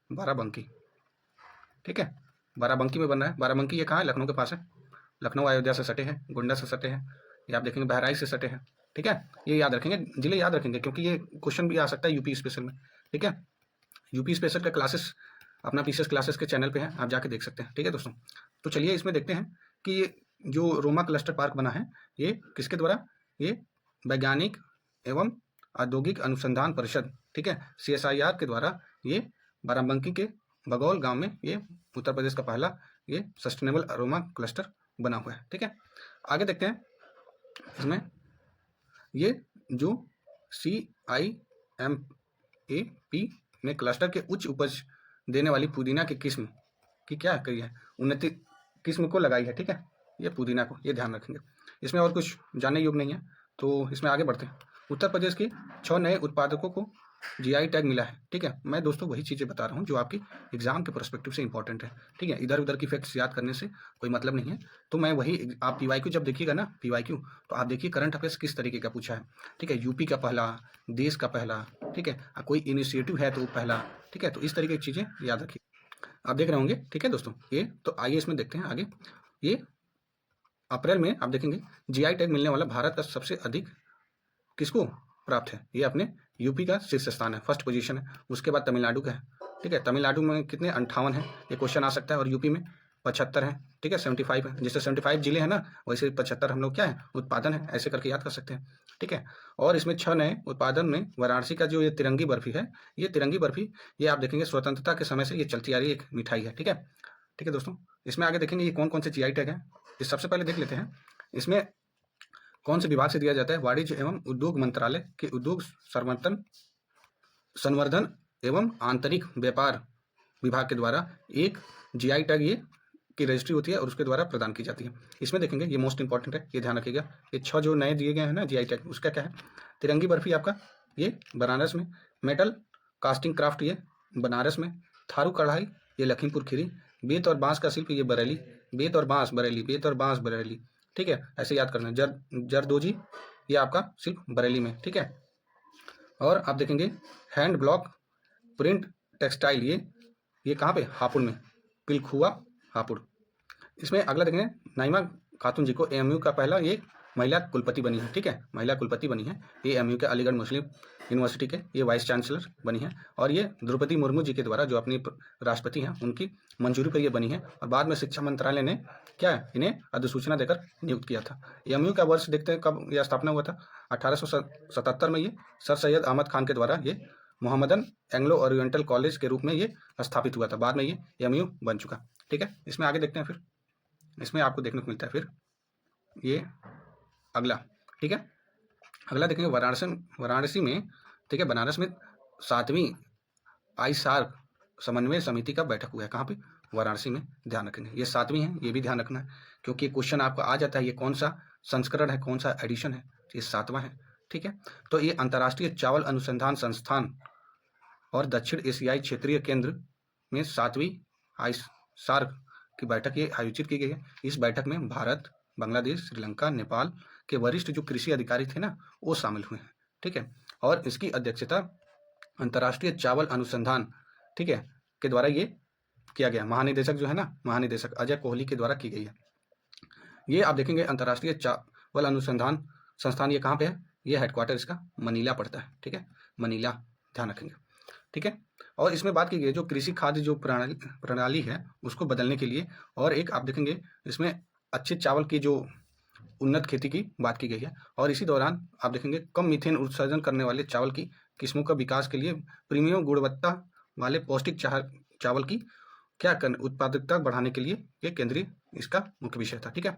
बाराबंकी, ठीक है, बाराबंकी में बन रहा है। बाराबंकी ये कहाँ है? लखनऊ के पास है। लखनऊ अयोध्या से सटे हैं, गोंडा से सटे हैं, ये आप देखेंगे बहराइच से सटे हैं। ठीक है, ये याद रखेंगे, जिले याद रखेंगे, क्योंकि ये क्वेश्चन भी आ सकता है यूपी स्पेशल में। ठीक है, यूपी स्पेशल का क्लासेस अपना पीसीएस क्लासेस के चैनल पे है, आप जाके देख सकते हैं। ठीक है दोस्तों, तो चलिए इसमें देखते हैं कि ये जो रोमा क्लस्टर पार्क बना है ये किसके द्वारा? ये वैज्ञानिक एवं औद्योगिक अनुसंधान परिषद, ठीक है, CSIR के द्वारा ये बाराबंकी के बगौल गांव में ये उत्तर प्रदेश का पहला ये सस्टेनेबल अरोमा क्लस्टर बना हुआ है। ठीक है, आगे देखते हैं इसमें ये जो CIMAP में क्लस्टर के उच्च उपज देने वाली पुदीना की किस्म की क्या करी है? उन्नति किस्म को लगाई है। ठीक है, ये पुदीना को, ये ध्यान रखेंगे। इसमें और कुछ जानने योग्य नहीं है, तो इसमें आगे बढ़ते हैं। उत्तर प्रदेश के 6 नए उत्पादकों को GI टैग मिला है। ठीक है, मैं दोस्तों वही चीज़ें बता रहा हूँ जो आपकी एग्जाम के पर्सपेक्टिव से इंपॉर्टेंट है। ठीक है, इधर उधर की फैक्ट्स याद करने से कोई मतलब नहीं है। तो मैं वही, आप PYQ जब देखिएगा ना, PYQ, तो आप देखिए करंट अफेयर्स किस तरीके का पूछा है। ठीक है, यूपी का पहला, देश का पहला, ठीक है, कोई इनिशिएटिव है तो पहला। ठीक है, तो इस तरीके की चीज़ें याद रखिए, आप देख रहे होंगे। ठीक है दोस्तों, ये तो आइए इसमें देखते हैं आगे। ये अप्रैल में आप देखेंगे GI टैग मिलने वाला भारत का सबसे अधिक किसको प्राप्त है? ये अपने यूपी का शीर्ष स्थान है, फर्स्ट पोजीशन है। उसके बाद तमिलनाडु का है। ठीक है, तमिलनाडु में कितने? 58 है, ये क्वेश्चन आ सकता है। और यूपी में 75 है। ठीक है, 75 है। जैसे 75 जिले हैं ना, वैसे 75 हम लोग क्या है? उत्पादन है, ऐसे करके याद कर सकते हैं। ठीक है, और इसमें 6 नए उत्पादन में वाराणसी का जो ये तिरंगी बर्फी है, ये तिरंगी बर्फी ये आप देखेंगे स्वतंत्रता के समय से ये चलती आ रही एक मिठाई है। ठीक है, ठीक है दोस्तों, इसमें आगे देखेंगे ये कौन कौन से GI टैग है। इस सबसे पहले देख लेते हैं इसमें कौन से विभाग से दिया जाता है? वाणिज्य एवं उद्योग मंत्रालय के उद्योग संवर्धन एवं आंतरिक व्यापार विभाग के द्वारा एक GI टैग ये की रजिस्ट्री होती है और उसके द्वारा प्रदान की जाती है। इसमें देखेंगे ये मोस्ट इंपॉर्टेंट है, ये ध्यान रखिएगा। ये 6 जो नए दिए गए हैं ना GI टैग, उसका क्या है? तिरंगी बर्फी आपका ये बनारस में, मेटल कास्टिंग क्राफ्ट ये बनारस में, थारू कढ़ाई ये लखीमपुर खीरी, बेत और बांस का शिल्प ये बरेली, बेत और बांस बरेली, बेत और बांस बरेली। ठीक है, ऐसे याद करना है। जरदोजी ये आपका शिल्प बरेली में। ठीक है, और आप देखेंगे हैंड ब्लॉक प्रिंट टेक्सटाइल ये कहाँ पे? हापुड़ में, पिलखुआ हापुड़। इसमें अगला देखेंगे नाइमा खातून जी को AMU का पहला ये महिला कुलपति बनी है। ठीक है, महिला कुलपति बनी है ये AMU के अलीगढ़ मुस्लिम यूनिवर्सिटी के, ये वाइस चांसलर बनी है। और ये द्रौपदी मुर्मू जी के द्वारा, जो अपनी राष्ट्रपति हैं, उनकी मंजूरी पर ये बनी है। और बाद में शिक्षा मंत्रालय ने क्या है? इन्हें अधिसूचना देकर नियुक्त किया था। AMU का वर्ष देखते हैं कब यह स्थापना हुआ था? 1877 में ये सर सैयद अहमद खान के द्वारा ये मोहम्मदन एंग्लो ओरिएंटल कॉलेज के रूप में ये स्थापित हुआ था। बाद में ये AMU बन चुका। ठीक है, इसमें आगे देखते हैं। फिर इसमें आपको देखने को मिलता है फिर ये अगला। ठीक है, अगला देखेंगे वाराणसी में, ठीक है, बनारस में 7वीं ISARC समन्वय समिति का बैठक हुआ है। कहाँ पे? वाराणसी में, ध्यान रखेंगे। ये 7वीं है, ये भी ध्यान रखना है, क्योंकि क्वेश्चन आपको आ जाता है ये कौन सा संस्करण है, कौन सा एडिशन है? ये 7वां है। ठीक है, तो ये अंतर्राष्ट्रीय चावल अनुसंधान संस्थान और दक्षिण एशियाई क्षेत्रीय केंद्र में 7वीं ISARC की बैठक ये आयोजित की गई है। इस बैठक में भारत, बांग्लादेश, श्रीलंका, नेपाल के वरिष्ठ जो कृषि अधिकारी थे ना, वो शामिल हुए हैं। ठीक है, और इसकी अध्यक्षता अंतर्राष्ट्रीय चावल अनुसंधान, ठीक है, के द्वारा ये किया गया। महानिदेशक जो है ना, महानिदेशक अजय कोहली के द्वारा की गई है। ये आप देखेंगे अंतर्राष्ट्रीय चावल अनुसंधान संस्थान ये कहाँ पे है? ये हेडक्वार्टर इसका मनीला पड़ता है। ठीक है, मनीला, ध्यान रखेंगे। ठीक है, और इसमें बात की गई है जो कृषि खाद्य जो प्रणाली है उसको बदलने के लिए, और एक आप देखेंगे इसमें अच्छे चावल की जो उन्नत खेती की बात की गई है। और इसी दौरान आप देखेंगे कम मीथेन उत्सर्जन करने वाले चावल की किस्मों का विकास के लिए प्रीमियम गुणवत्ता वाले पौष्टिक चावल की क्या उत्पादकता बढ़ाने के लिए ये केंद्रीय इसका मुख्य विषय था। ठीक है,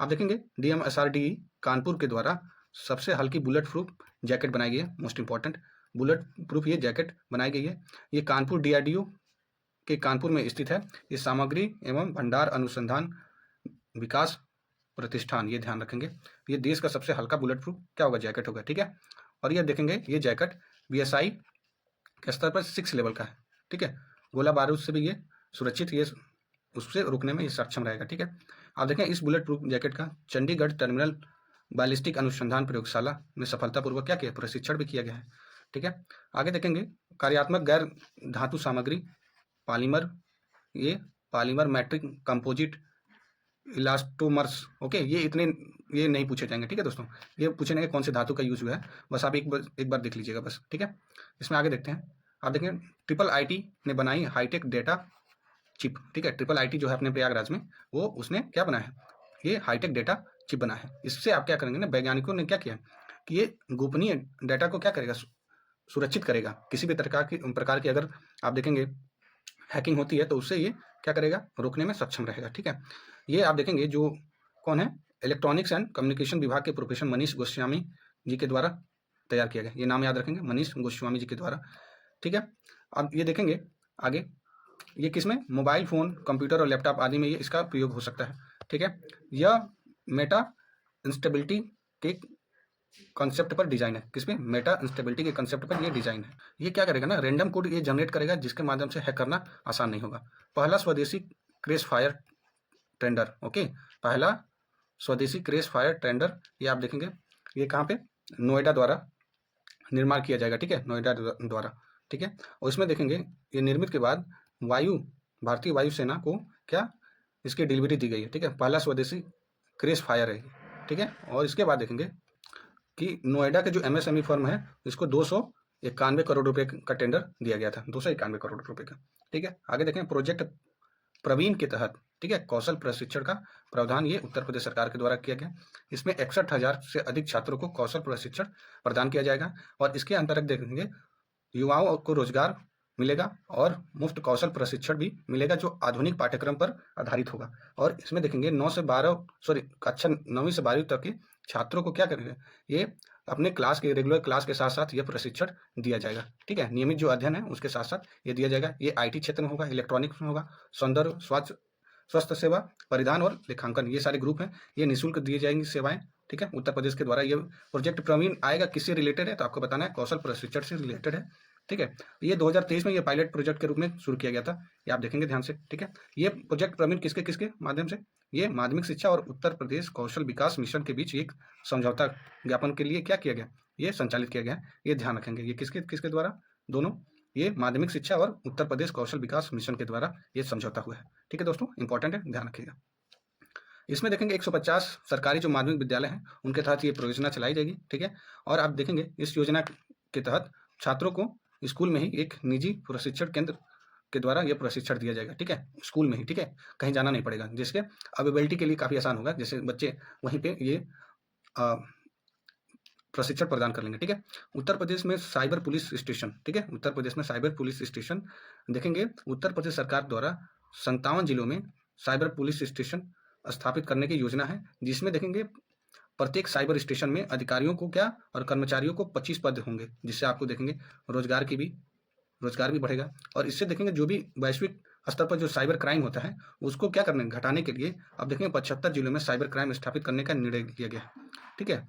आप देखेंगे DMSRDE कानपुर के द्वारा सबसे हल्की बुलेट प्रूफ जैकेट बनाई गई है। मोस्ट इंपॉर्टेंट, बुलेट प्रूफ ये जैकेट बनाई गई है। ये कानपुर DRDO के कानपुर में स्थित है। ये सामग्री एवं भंडार अनुसंधान विकास प्रतिष्ठान, ये ध्यान रखेंगे। ये देश का सबसे हल्का बुलेट प्रूफ क्या होगा, जैकेट होगा, ठीक है। और ये देखेंगे ये जैकेट BSI के स्तर पर 6 लेवल का है, ठीक है। गोला बारूद से भी ये सुरक्षित, ये उससे रुकने में ये सक्षम रहेगा, ठीक है। आप देखें इस बुलेट प्रूफ जैकेट का चंडीगढ़ टर्मिनल बैलिस्टिक अनुसंधान प्रयोगशाला में सफलतापूर्वक क्या किया, प्रशिक्षण भी किया गया है, ठीक है। आगे देखेंगे कार्यात्मक गैर धातु सामग्री पॉलीमर, ये polymer matrix composite elastomers, okay. ये इतने ये नहीं पूछे जाएंगे, ठीक है दोस्तों। ये पूछे जाएंगे कौन से धातु का यूज हुआ है, बस आप एक बार देख लीजिएगा बस, ठीक है। इसमें आगे देखते हैं, आप देखें IIIT ने बनाई हाईटेक डेटा चिप, ठीक है। IIIT जो है अपने प्रयागराज में, वो उसने क्या बनाया है, ये हाईटेक डेटा चिप बना है। इससे आप क्या करेंगे ना, वैज्ञानिकों ने क्या किया कि ये गोपनीय डाटा को क्या करेगा, सुरक्षित करेगा। किसी भी प्रकार की अगर आप देखेंगे हैकिंग होती है तो उससे ये क्या करेगा, रोकने में सक्षम रहेगा, ठीक है। ये आप देखेंगे जो कौन है, इलेक्ट्रॉनिक्स एंड कम्युनिकेशन विभाग के प्रोफेसर मनीष गोस्वामी जी के द्वारा तैयार किया गया। ये नाम याद रखेंगे, मनीष गोस्वामी जी के द्वारा, ठीक है। अब ये देखेंगे आगे, ये किसमें, मोबाइल फ़ोन, कंप्यूटर और लैपटॉप आदि में ये इसका प्रयोग हो सकता है, ठीक है। यह मेटा इंस्टेबिलिटी के कॉन्सेप्ट पर डिजाइन है, किसमें, मेटा इंस्टेबिलिटी के कॉन्सेप्ट पर ये डिजाइन है। ये क्या करेगा ना, रैंडम कोड ये जनरेट करेगा जिसके माध्यम से हैक करना आसान नहीं होगा। पहला स्वदेशी क्रैश फायर टेंडर, ओके। पहला स्वदेशी क्रैश फायर टेंडर, ये आप देखेंगे ये कहाँ पे, नोएडा द्वारा निर्माण किया जाएगा, ठीक है, नोएडा द्वारा, ठीक है। और इसमें देखेंगे ये निर्मित के बाद भारतीय वायुसेना को क्या इसकी डिलीवरी दी गई है, ठीक है। पहला स्वदेशी क्रैश फायर है, ठीक है। और इसके बाद देखेंगे कि नोएडा के जो MSME फर्म है इसको 291 करोड़ रुपए का टेंडर दिया गया था, 291 करोड़ रुपए का, ठीक है। आगे देखें प्रोजेक्ट प्रवीण के तहत, ठीक है, कौशल प्रशिक्षण का प्रावधान ये उत्तर प्रदेश सरकार के द्वारा किया गया। इसमें 61,000 से अधिक छात्रों को कौशल प्रशिक्षण प्रदान किया जाएगा और इसके अंतर्गत देखेंगे युवाओं को रोजगार मिलेगा और मुफ्त कौशल प्रशिक्षण भी मिलेगा जो आधुनिक पाठ्यक्रम पर आधारित होगा। और इसमें देखेंगे कक्षा 9वीं से 12वीं तक के छात्रों को क्या करेंगे, ये अपने क्लास के रेगुलर क्लास के साथ साथ ये प्रशिक्षण दिया जाएगा, ठीक है। नियमित जो अध्ययन है उसके साथ साथ ये दिया जाएगा। ये IT क्षेत्र में होगा, इलेक्ट्रॉनिक्स में होगा, सौंदर्य स्वास्थ्य सेवा, परिधान और लेखांकन, ये सारे ग्रुप हैं, ये निःशुल्क दिए जाएंगी सेवाएं, ठीक है, उत्तर प्रदेश के द्वारा। ये प्रोजेक्ट प्रवीण आएगा किससे रिलेटेड है, तो आपको बताना है कौशल प्रशिक्षण से रिलेटेड है, ठीक है। ये 2023 में ये पायलट प्रोजेक्ट के रूप में शुरू किया गया था, ये आप देखेंगे ध्यान से, ठीक है। ये प्रोजेक्ट प्रवीण किसके किसके माध्यम से, ये माध्यमिक शिक्षा और उत्तर प्रदेश कौशल विकास मिशन के बीच एक समझौता ज्ञापन के लिए क्या किया गया, ये संचालित किया गया है, ये ध्यान रखेंगे। ये किसके किसके द्वारा, दोनों, ये माध्यमिक शिक्षा और उत्तर प्रदेश कौशल विकास मिशन के द्वारा ये समझौता हुआ है, ठीक है दोस्तों, इंपॉर्टेंट है, ध्यान रखिएगा। इसमें देखेंगे 150 सरकारी जो माध्यमिक विद्यालय हैं उनके तहत ये परियोजना चलाई जाएगी, ठीक है। और आप देखेंगे इस योजना के तहत छात्रों को स्कूल में ही एक निजी प्रशिक्षण केंद्र के द्वारा ये प्रशिक्षण दिया जाएगा, ठीक है, स्कूल में ही, ठीक है, कहीं जाना नहीं पड़ेगा, जिसके अवेलेबिलिटी के लिए काफ़ी आसान होगा, जैसे बच्चे वहीं पे ये प्रशिक्षण प्रदान कर लेंगे, ठीक है। उत्तर प्रदेश में साइबर पुलिस स्टेशन, ठीक है, उत्तर प्रदेश में साइबर पुलिस स्टेशन देखेंगे उत्तर प्रदेश सरकार द्वारा 57 जिलों में साइबर पुलिस स्टेशन स्थापित करने की योजना है, जिसमें देखेंगे प्रत्येक साइबर स्टेशन में अधिकारियों को क्या और कर्मचारियों को 25 पद होंगे, जिससे आपको देखेंगे रोजगार भी बढ़ेगा। और इससे देखेंगे जो भी वैश्विक स्तर पर जो साइबर क्राइम होता है उसको क्या करने घटाने के लिए अब देखेंगे 75 जिलों में साइबर क्राइम स्थापित करने का निर्णय किया गया है, ठीक है।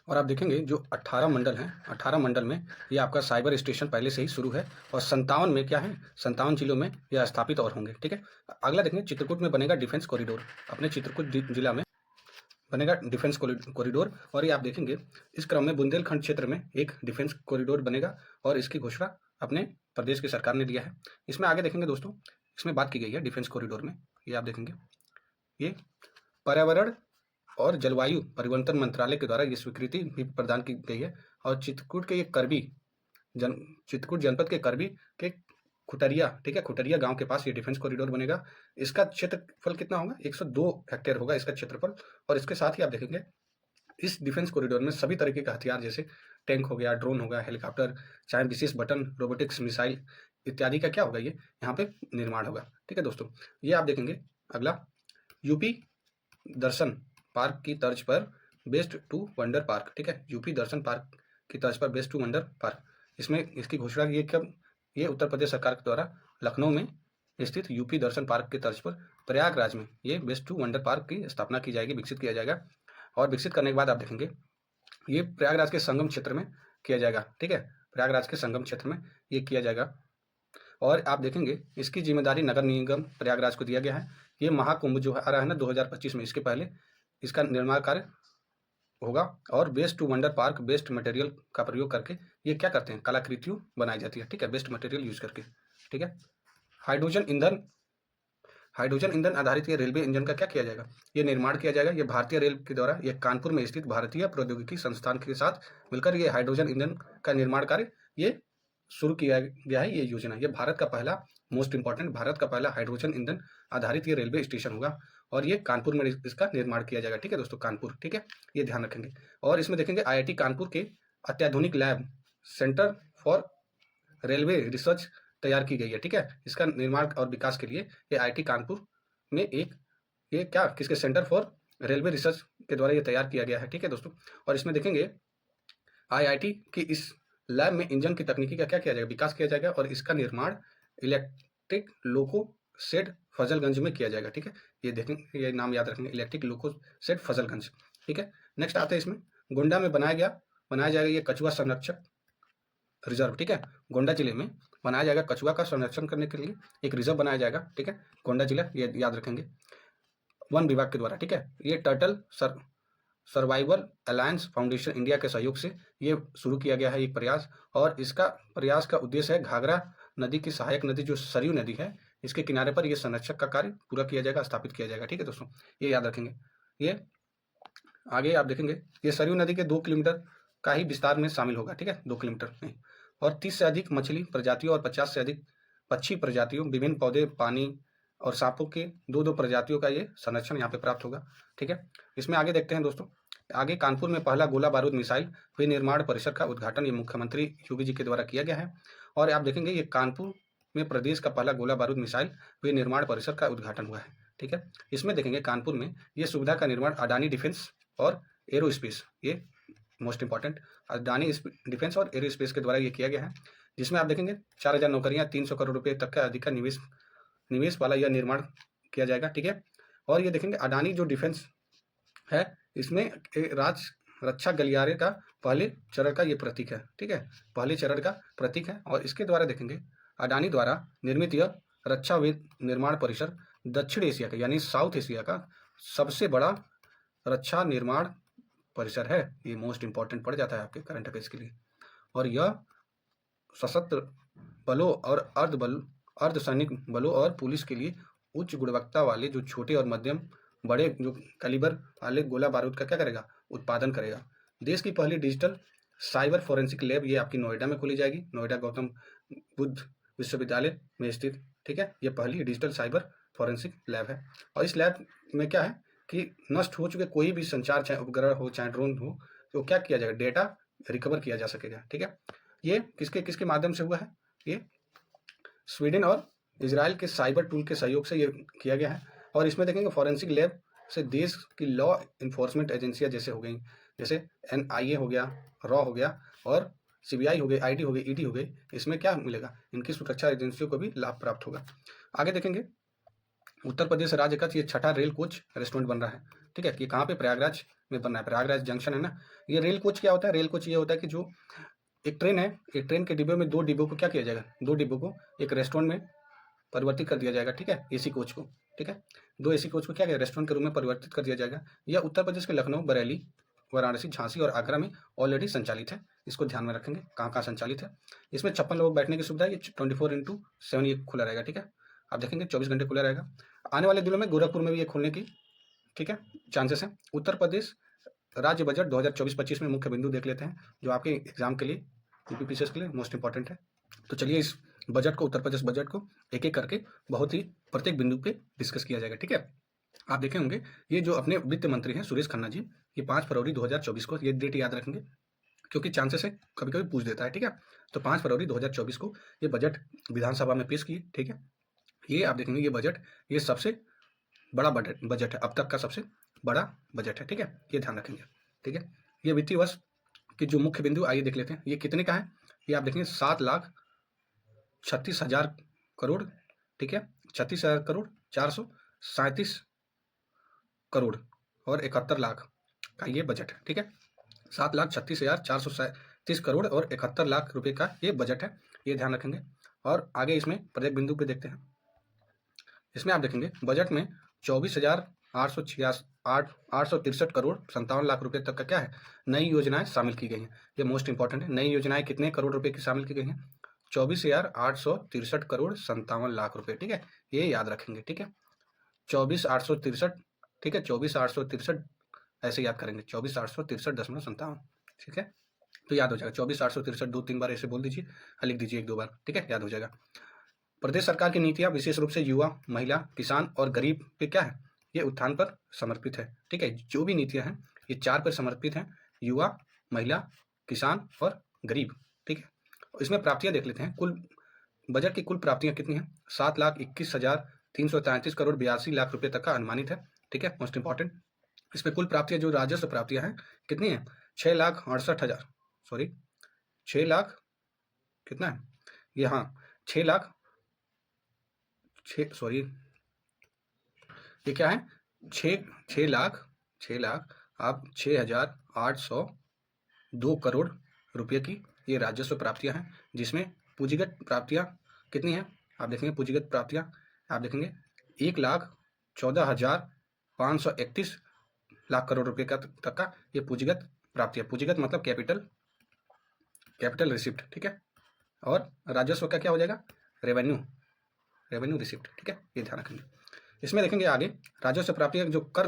और आप देखेंगे जो 18 मंडल हैं, 18 मंडल में ये आपका साइबर स्टेशन पहले से ही शुरू है और 57 में क्या है, 57 जिलों में यह स्थापित और होंगे, ठीक है। अगला देखेंगे चित्रकूट में बनेगा डिफेंस कॉरिडोर, अपने चित्रकूट जिला में बनेगा डिफेंस कॉरिडोर। और ये आप देखेंगे इस क्रम में बुंदेलखंड क्षेत्र में एक डिफेंस कॉरिडोर बनेगा और इसकी घोषणा अपने प्रदेश की सरकार ने दिया है। इसमें आगे देखेंगे दोस्तों, इसमें बात की गई है डिफेंस कॉरिडोर में, ये आप देखेंगे ये पर्यावरण और जलवायु परिवर्तन मंत्रालय के द्वारा ये स्वीकृति भी प्रदान की गई है। और चित्रकूट के चित्रकूट जनपद के करबी के खुटरिया, ठीक है, खुटरिया गांव के पास ये डिफेंस कॉरिडोर बनेगा। इसका क्षेत्रफल कितना होगा, 102 हेक्टेयर होगा इसका क्षेत्रफल। और इसके साथ ही आप देखेंगे इस डिफेंस कॉरिडोर में सभी तरीके का हथियार जैसे टैंक हो गया, ड्रोन होगा, हेलीकॉप्टर, चाहे विशेष बटन रोबोटिक्स मिसाइल इत्यादि का क्या होगा, ये यहाँ पे निर्माण होगा, ठीक है दोस्तों। ये आप देखेंगे अगला यूपी दर्शन पार्क की तर्ज पर बेस्ट टू वंडर पार्क, ठीक है, यूपी दर्शन पार्क की तर्ज पर बेस्ट टू वंडर पार्क। इसमें इसकी घोषणा ये उत्तर प्रदेश सरकार के द्वारा लखनऊ में स्थित यूपी दर्शन पार्क के तर्ज पर प्रयागराज में ये वेस्ट टू वंडर पार्क की स्थापना की जाएगी, विकसित किया जाएगा। और विकसित करने के बाद आप देखेंगे ये प्रयागराज के संगम क्षेत्र में किया जाएगा, ठीक है, प्रयागराज के संगम क्षेत्र में ये किया जाएगा। और आप देखेंगे इसकी जिम्मेदारी नगर निगम प्रयागराज को दिया गया है। ये महाकुंभ जो आ रहा है ना 2025 में, इसके पहले इसका निर्माण कार्य होगा। और waste to wonder park waste material का प्रयोग करके ये क्या करते हैं, कलाकृतियों बनाई जाती है, ठीक है, वेस्ट मटेरियल यूज करके, ठीक है। हाइड्रोजन ईंधन आधारित ये रेलवे इंजन का क्या किया जाएगा, ये निर्माण किया जाएगा। ये भारतीय रेल के द्वारा ये कानपुर में स्थित भारतीय प्रौद्योगिकी संस्थान के साथ मिलकर ये हाइड्रोजन ईंधन का निर्माण कार्य ये शुरू किया गया है। ये योजना ये भारत का पहला, मोस्ट इंपॉर्टेंट, भारत का पहला हाइड्रोजन ईंधन आधारित ये रेलवे स्टेशन होगा। और ये कानपुर में इसका निर्माण किया जाएगा, ठीक है दोस्तों, कानपुर, ठीक है, ये ध्यान रखेंगे। और इसमें देखेंगे IIT कानपुर के अत्याधुनिक lab centre for railway research तैयार की गई है, ठीक है। इसका निर्माण और विकास के लिए ये IIT कानपुर में एक ये क्या किसके सेंटर फॉर रेलवे रिसर्च के द्वारा ये तैयार किया गया है, ठीक है दोस्तों। और इसमें देखेंगे IIT की इस लैब में इंजन की तकनीकी का क्या किया जाएगा, विकास किया जाएगा। और इसका निर्माण इलेक्ट्रिक लोको शेड फजलगंज में किया जाएगा, ठीक है। ये देखेंगे, ये नाम याद रखेंगे, इलेक्ट्रिक लोको शेड फजलगंज, ठीक है। नेक्स्ट आते हैं इसमें गोंडा में बनाया जाएगा ये कछुआ संरक्षक रिजर्व, ठीक है। गोंडा जिले में बनाया जाएगा कछुआ का संरक्षण करने के लिए एक रिजर्व बनाया जाएगा, ठीक है, गोंडा जिला, ये याद रखेंगे, वन विभाग के द्वारा, ठीक है। ये turtle survival alliance foundation India के सहयोग से ये शुरू किया गया है एक प्रयास। और इसका प्रयास का उद्देश्य है घाघरा नदी की सहायक नदी जो सरयू नदी है, इसके किनारे पर ये संरक्षक का कार्य पूरा किया जाएगा, स्थापित किया जाएगा, ठीक है दोस्तों, ये याद रखेंगे। ये आगे आप देखेंगे ये सरयू नदी के 2 किलोमीटर का ही विस्तार में शामिल होगा, ठीक है, 2 किलोमीटर में। और 30 से अधिक मछली प्रजातियों और 50 से अधिक पक्षी प्रजातियों, विभिन्न पौधे, पानी और सांपों के 2-2 प्रजातियों का ये संरक्षण यहाँ पे प्राप्त होगा, ठीक है। इसमें आगे देखते हैं दोस्तों, आगे कानपुर में पहला गोला बारूद मिसाइल विनिर्माण परिसर का उद्घाटन ये मुख्यमंत्री योगी जी के द्वारा किया गया है। और आप देखेंगे ये कानपुर में प्रदेश का पहला गोला बारूद मिसाइल विनिर्माण परिसर का उद्घाटन हुआ है, ठीक है। इसमें देखेंगे कानपुर में ये सुविधा का निर्माण अडानी डिफेंस और एरोस्पेस, ये मोस्ट इंपॉर्टेंट, अडानी डिफेंस और एरोस्पेस के द्वारा ये किया गया है, जिसमें आप देखेंगे 4000 नौकरियां, 300 करोड़ रुपए तक का अधिक का निवेश वाला यह निर्माण किया जाएगा, ठीक है। और ये देखेंगे अडानी जो डिफेंस है, इसमें राज्य रक्षा गलियारे का पहले चरण का ये प्रतीक है, ठीक है, पहले चरण का प्रतीक है। और इसके द्वारा देखेंगे अडानी द्वारा निर्मित यह रक्षा निर्माण परिसर दक्षिण एशिया का यानी साउथ एशिया का सबसे बड़ा रक्षा निर्माण परिसर है। ये मोस्ट इंपॉर्टेंट पड़ जाता है आपके करंट अफेयर्स के लिए। और यह सशस्त्र बलों और अर्धसैनिक बलों और पुलिस के लिए उच्च गुणवत्ता वाले जो छोटे और मध्यम बड़े जो कैलिबर वाले गोला बारूद का क्या करेगा, उत्पादन करेगा। देश की पहली डिजिटल साइबर फॉरेंसिक लैब ये आपकी नोएडा में खोली जाएगी, नोएडा गौतम बुद्ध विश्वविद्यालय में स्थित, ठीक है। ये पहली डिजिटल साइबर फॉरेंसिक लैब है। और इस लैब में क्या है कि नष्ट हो चुके कोई भी संचार, चाहे उपग्रह हो चाहे ड्रोन हो, तो क्या किया जाएगा, डेटा रिकवर किया जा सकेगा, ठीक है। ये किसके किसके माध्यम से हुआ है, ये स्वीडन और इजराइल के साइबर टूल के सहयोग से ये किया गया है। और इसमें देखेंगे फॉरेंसिक लैब से देश की लॉ इन्फोर्समेंट एजेंसियां जैसे हो गई, जैसे NIA हो गया, रॉ हो गया, और CBI हो गई, ID हो गई, ED हो गई, इसमें क्या मिलेगा, इनकी सुरक्षा एजेंसियों को भी लाभ प्राप्त होगा। आगे देखेंगे उत्तर प्रदेश राज्य का ये छठा रेल कोच रेस्टोरेंट बन रहा है, ठीक है। कि कहाँ पे, प्रयागराज में बन रहा है, प्रयागराज जंक्शन है ना। ये रेल कोच क्या होता है, रेल कोच ये होता है कि जो एक ट्रेन है, एक ट्रेन के डिब्बे में 2 डिब्बों को क्या किया जाएगा, 2 डिब्बों को एक रेस्टोरेंट में परिवर्तित कर दिया जाएगा, ठीक है, AC कोच को, ठीक है, 2 AC कोच को क्या किया, रेस्टोरेंट के रूप में परिवर्तित कर दिया जाएगा। यह उत्तर प्रदेश के लखनऊ, बरेली, वाराणसी, झांसी और आगरा में ऑलरेडी संचालित है। इसको ध्यान में रखेंगे कहाँ कहाँ संचालित है। इसमें 56 लोग बैठने की सुविधा है, ये 24/7 ये खुला रहेगा, ठीक है। आप देखेंगे 24 घंटे खुला रहेगा। आने वाले दिनों में गोरखपुर में भी ये खोलने की, ठीक है, चांसेस हैं। उत्तर प्रदेश राज्य बजट 2024-25 में मुख्य बिंदु देख लेते हैं जो आपके एग्जाम के लिए, UPPCS के लिए मोस्ट इंपॉर्टेंट है। तो चलिए इस बजट को, उत्तर प्रदेश बजट को एक एक करके बहुत ही प्रत्येक बिंदु पे डिस्कस किया जाएगा, ठीक है। आप देखे होंगे ये जो अपने वित्त मंत्री हैं सुरेश खन्ना जी, ये 5 फरवरी 2024 को, ये डेट याद रखेंगे क्योंकि चांसेस है कभी कभी पूछ देता है, ठीक है। तो 5 फरवरी 2024 को ये बजट विधानसभा में पेश किए, ठीक है। ये आप देखेंगे ये बजट ये सबसे बड़ा बजट है, अब तक का सबसे बड़ा बजट है, ठीक है, ये ध्यान रखेंगे, ठीक है। ये वित्तीय वर्ष के जो मुख्य बिंदु आइए देख लेते हैं, ये कितने का है, ये आप देखेंगे 7,36,000 करोड़, ठीक है, 36,000 करोड़ 400 37 करोड़ और 71 लाख का ये बजट है, ठीक है। 7,36,437 करोड़ और 71 लाख रुपए का ये बजट है, ये ध्यान रखेंगे। और आगे इसमें प्रत्येक बिंदु पे देखते हैं। इसमें आप देखेंगे बजट में 24,863 करोड़ 57 लाख रुपए तक का क्या है, नई योजनाएं शामिल की गई हैं। ये मोस्ट इंपॉर्टेंट है। नई योजनाएं कितने करोड़ रुपए की शामिल की गई हैं? 24,863 करोड़ 57 लाख रुपए, ठीक है, ये याद रखेंगे, ठीक है। 24,863, ठीक है, 24,863 ऐसे याद करेंगे, 24,863.57, ठीक है, तो याद हो जाएगा। 24,863 2-3 बार ऐसे बोल दीजिए, लिख दीजिए 1-2 बार, ठीक है, याद हो जाएगा। प्रदेश सरकार की नीतियां विशेष रूप से युवा, महिला, किसान और गरीब पे क्या है, ये उत्थान पर समर्पित है, ठीक है। जो भी नीतियां हैं ये 4 पर समर्पित हैं, युवा, महिला, किसान और गरीब, ठीक है। इसमें प्राप्तियां देख लेते हैं। कुल बजट की कुल प्राप्तियां कितनी हैं? 7,21,333 करोड़ 82 लाख रुपए तक का अनुमानित है, ठीक है, मोस्ट इंपॉर्टेंट। इसमें कुल प्राप्तियां जो राजस्व प्राप्तियां हैं कितनी है? 6,68,000, सॉरी 6 लाख कितना है ये, हाँ 6 लाख, सॉरी ये क्या है, 6 लाख आप 6,802 करोड़ रुपये की ये राजस्व प्राप्तियां हैं, जिसमें पूंजीगत प्राप्तियां कितनी हैं आप देखेंगे। पूंजीगत प्राप्तियां आप देखेंगे 1,14,531 लाख करोड़ रुपए का तक का ये पूंजीगत प्राप्तियां। पूंजीगत मतलब कैपिटल रिसिप्ट, ठीक है। और राजस्व का क्या हो जाएगा? रेवेन्यू रिसिप्ट, ठीक है, ये ध्यान रखेंगे। इसमें देखेंगे आगे राजस्व प्राप्तियां जो कर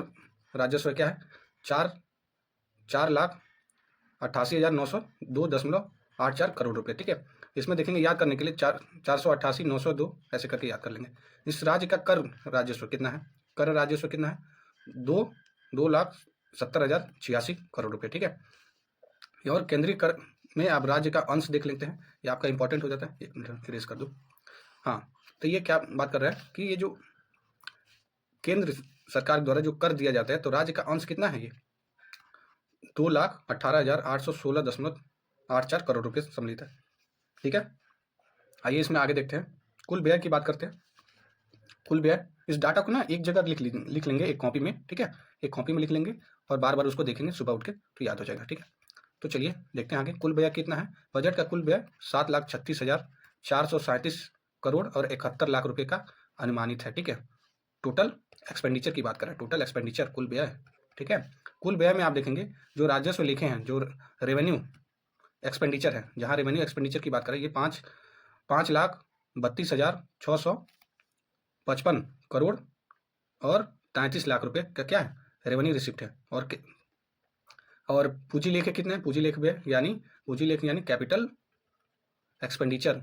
राजस्व क्या है, 4,88,902.84 करोड़ रुपए, ठीक है। इसमें देखेंगे याद करने के लिए 488,902 ऐसे करके याद कर लेंगे। इस राज्य का कर राजस्व कितना है? कर राजस्व कितना है? 2,70,086 करोड़ रुपए, ठीक है। और केंद्रीय कर में आप राज्य का अंश देख लेते हैं, ये आपका इंपॉर्टेंट हो जाता है। एक मिनट इरेज कर दो। हाँ, तो ये क्या बात कर रहा है कि ये जो केंद्र सरकार द्वारा जो कर दिया जाता है तो राज्य का अंश कितना है? ये 2,18,816.84 करोड़ रुपए सम्मिलित है, ठीक है। आइए इसमें आगे देखते हैं, कुल व्यय की बात करते हैं। कुल व्यय, इस डाटा को ना एक जगह लिख लेंगे, एक कॉपी में, ठीक है, एक कॉपी में लिख लेंगे और बार बार उसको देखेंगे सुबह उठ के, तो याद हो जाएगा, ठीक है। तो चलिए देखते हैं आगे कुल व्यय कितना है। बजट का कुल व्यय 7,36,437 करोड़ और 71 लाख रुपए का अनुमानित है, ठीक है। टोटल एक्सपेंडिचर की बात करें, टोटल एक्सपेंडिचर कुल व्यय, ठीक है। कुल व्यय में आप देखेंगे जो राजस्व लिखे हैं, जो रेवेन्यू एक्सपेंडिचर है, जहां रेवेन्यू एक्सपेंडिचर की बात करें, ये 5,32,655 करोड़ और 33 लाख रुपए का क्या है, रेवेन्यू रिसिप्ट है। और पूंजी लेख कितने हैं? पूंजी लेख व्यय यानी कैपिटल एक्सपेंडिचर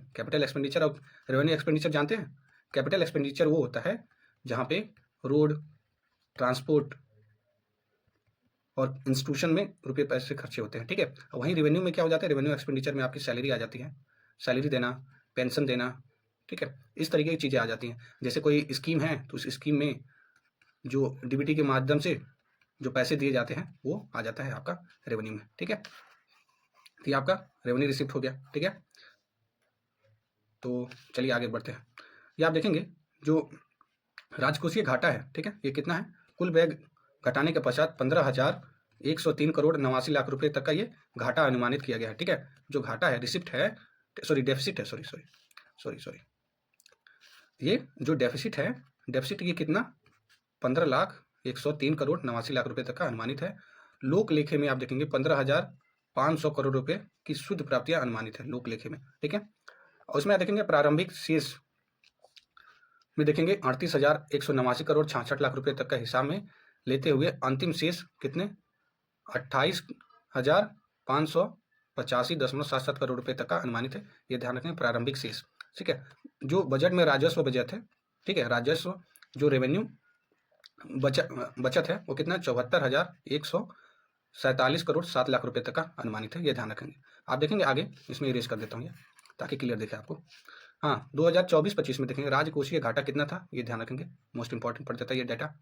और रेवेन्यू एक्सपेंडिचर जानते हैं। कैपिटल एक्सपेंडिचर वो होता है जहां पे रोड, ट्रांसपोर्ट और इंस्टीट्यूशन में रुपये पैसे खर्चे होते हैं, ठीक है। वहीं रेवेन्यू में क्या हो जाता है? रेवेन्यू एक्सपेंडिचर में आपकी सैलरी आ जाती है, सैलरी देना, पेंशन देना, ठीक है, इस तरीके की चीज़ें आ जाती हैं। जैसे कोई स्कीम है तो उस स्कीम में जो डीबीटी के माध्यम से जो पैसे दिए जाते हैं वो आ जाता है आपका रेवेन्यू में, ठीक है। तो ये आपका रेवेन्यू रिसिप्ट हो गया, ठीक है। तो चलिए आगे बढ़ते हैं। ये आप देखेंगे जो राजकोषीय घाटा है, ठीक है, ये कितना है? कुल व्यय घटाने के पश्चात 15,103 करोड़ 89 लाख रुपए तक का ये घाटा अनुमानित किया गया है, ठीक है। जो घाटा है, रिसिप्ट है, सॉरी डेफिसिट है, सॉरी ये जो डेफिसिट है, डेफिसिट ये कितना? 15,103 करोड़ 89 लाख रुपए तक का अनुमानित है। लोक लेखे में आप देखेंगे 15,500 करोड़ रुपए की शुद्ध प्राप्तियां अनुमानित है लोक लेखे में, ठीक है। और उसमें देखेंगे प्रारंभिक शेष में देखेंगे 38,189 करोड़ 66 लाख रुपए तक का हिसाब में लेते हुए अंतिम शेष कितने? 28,585.77 करोड़ रुपए तक का अनुमानित है। ये ध्यान रखें, प्रारंभिक शेष, ठीक है। जो बजट में राजस्व बजट है, ठीक है, राजस्व जो रेवेन्यू बचत है वो कितना? 74,147 करोड़ 7 लाख रुपए तक का अनुमानित है, ये ध्यान रखेंगे। आप देखेंगे आगे, इसमें इरेज कर देता हूँ ये ताकि क्लियर दिखे आपको। हाँ, 2024-25 में देखेंगे राजकोषीय घाटा कितना था, ये ध्यान रखेंगे, मोस्ट इंपॉर्टेंट पड़ जाता है ये डाटा।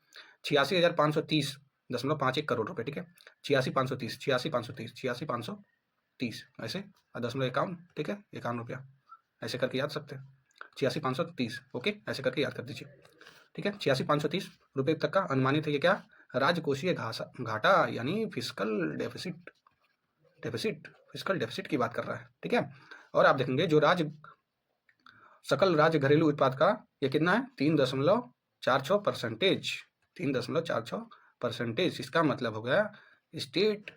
86,530.51 करोड़ रुपए, ठीक है। 86,530 ऐसे 0.51, ठीक है, 51 रुपया ऐसे करके याद सकते हैं। 86,530, ओके, ऐसे करके याद कर दीजिए, ठीक है। 86,530 रुपये तक का अनुमानित है ये क्या, राजकोषीय घाटा यानी फिस्कल डेफिसिट, फिस्कल डेफिसिट की बात कर रहा है, ठीक है। और आप देखेंगे जो सकल राज्य घरेलू उत्पाद का ये कितना है, 3.46%, 3.46%। इसका मतलब हो गया state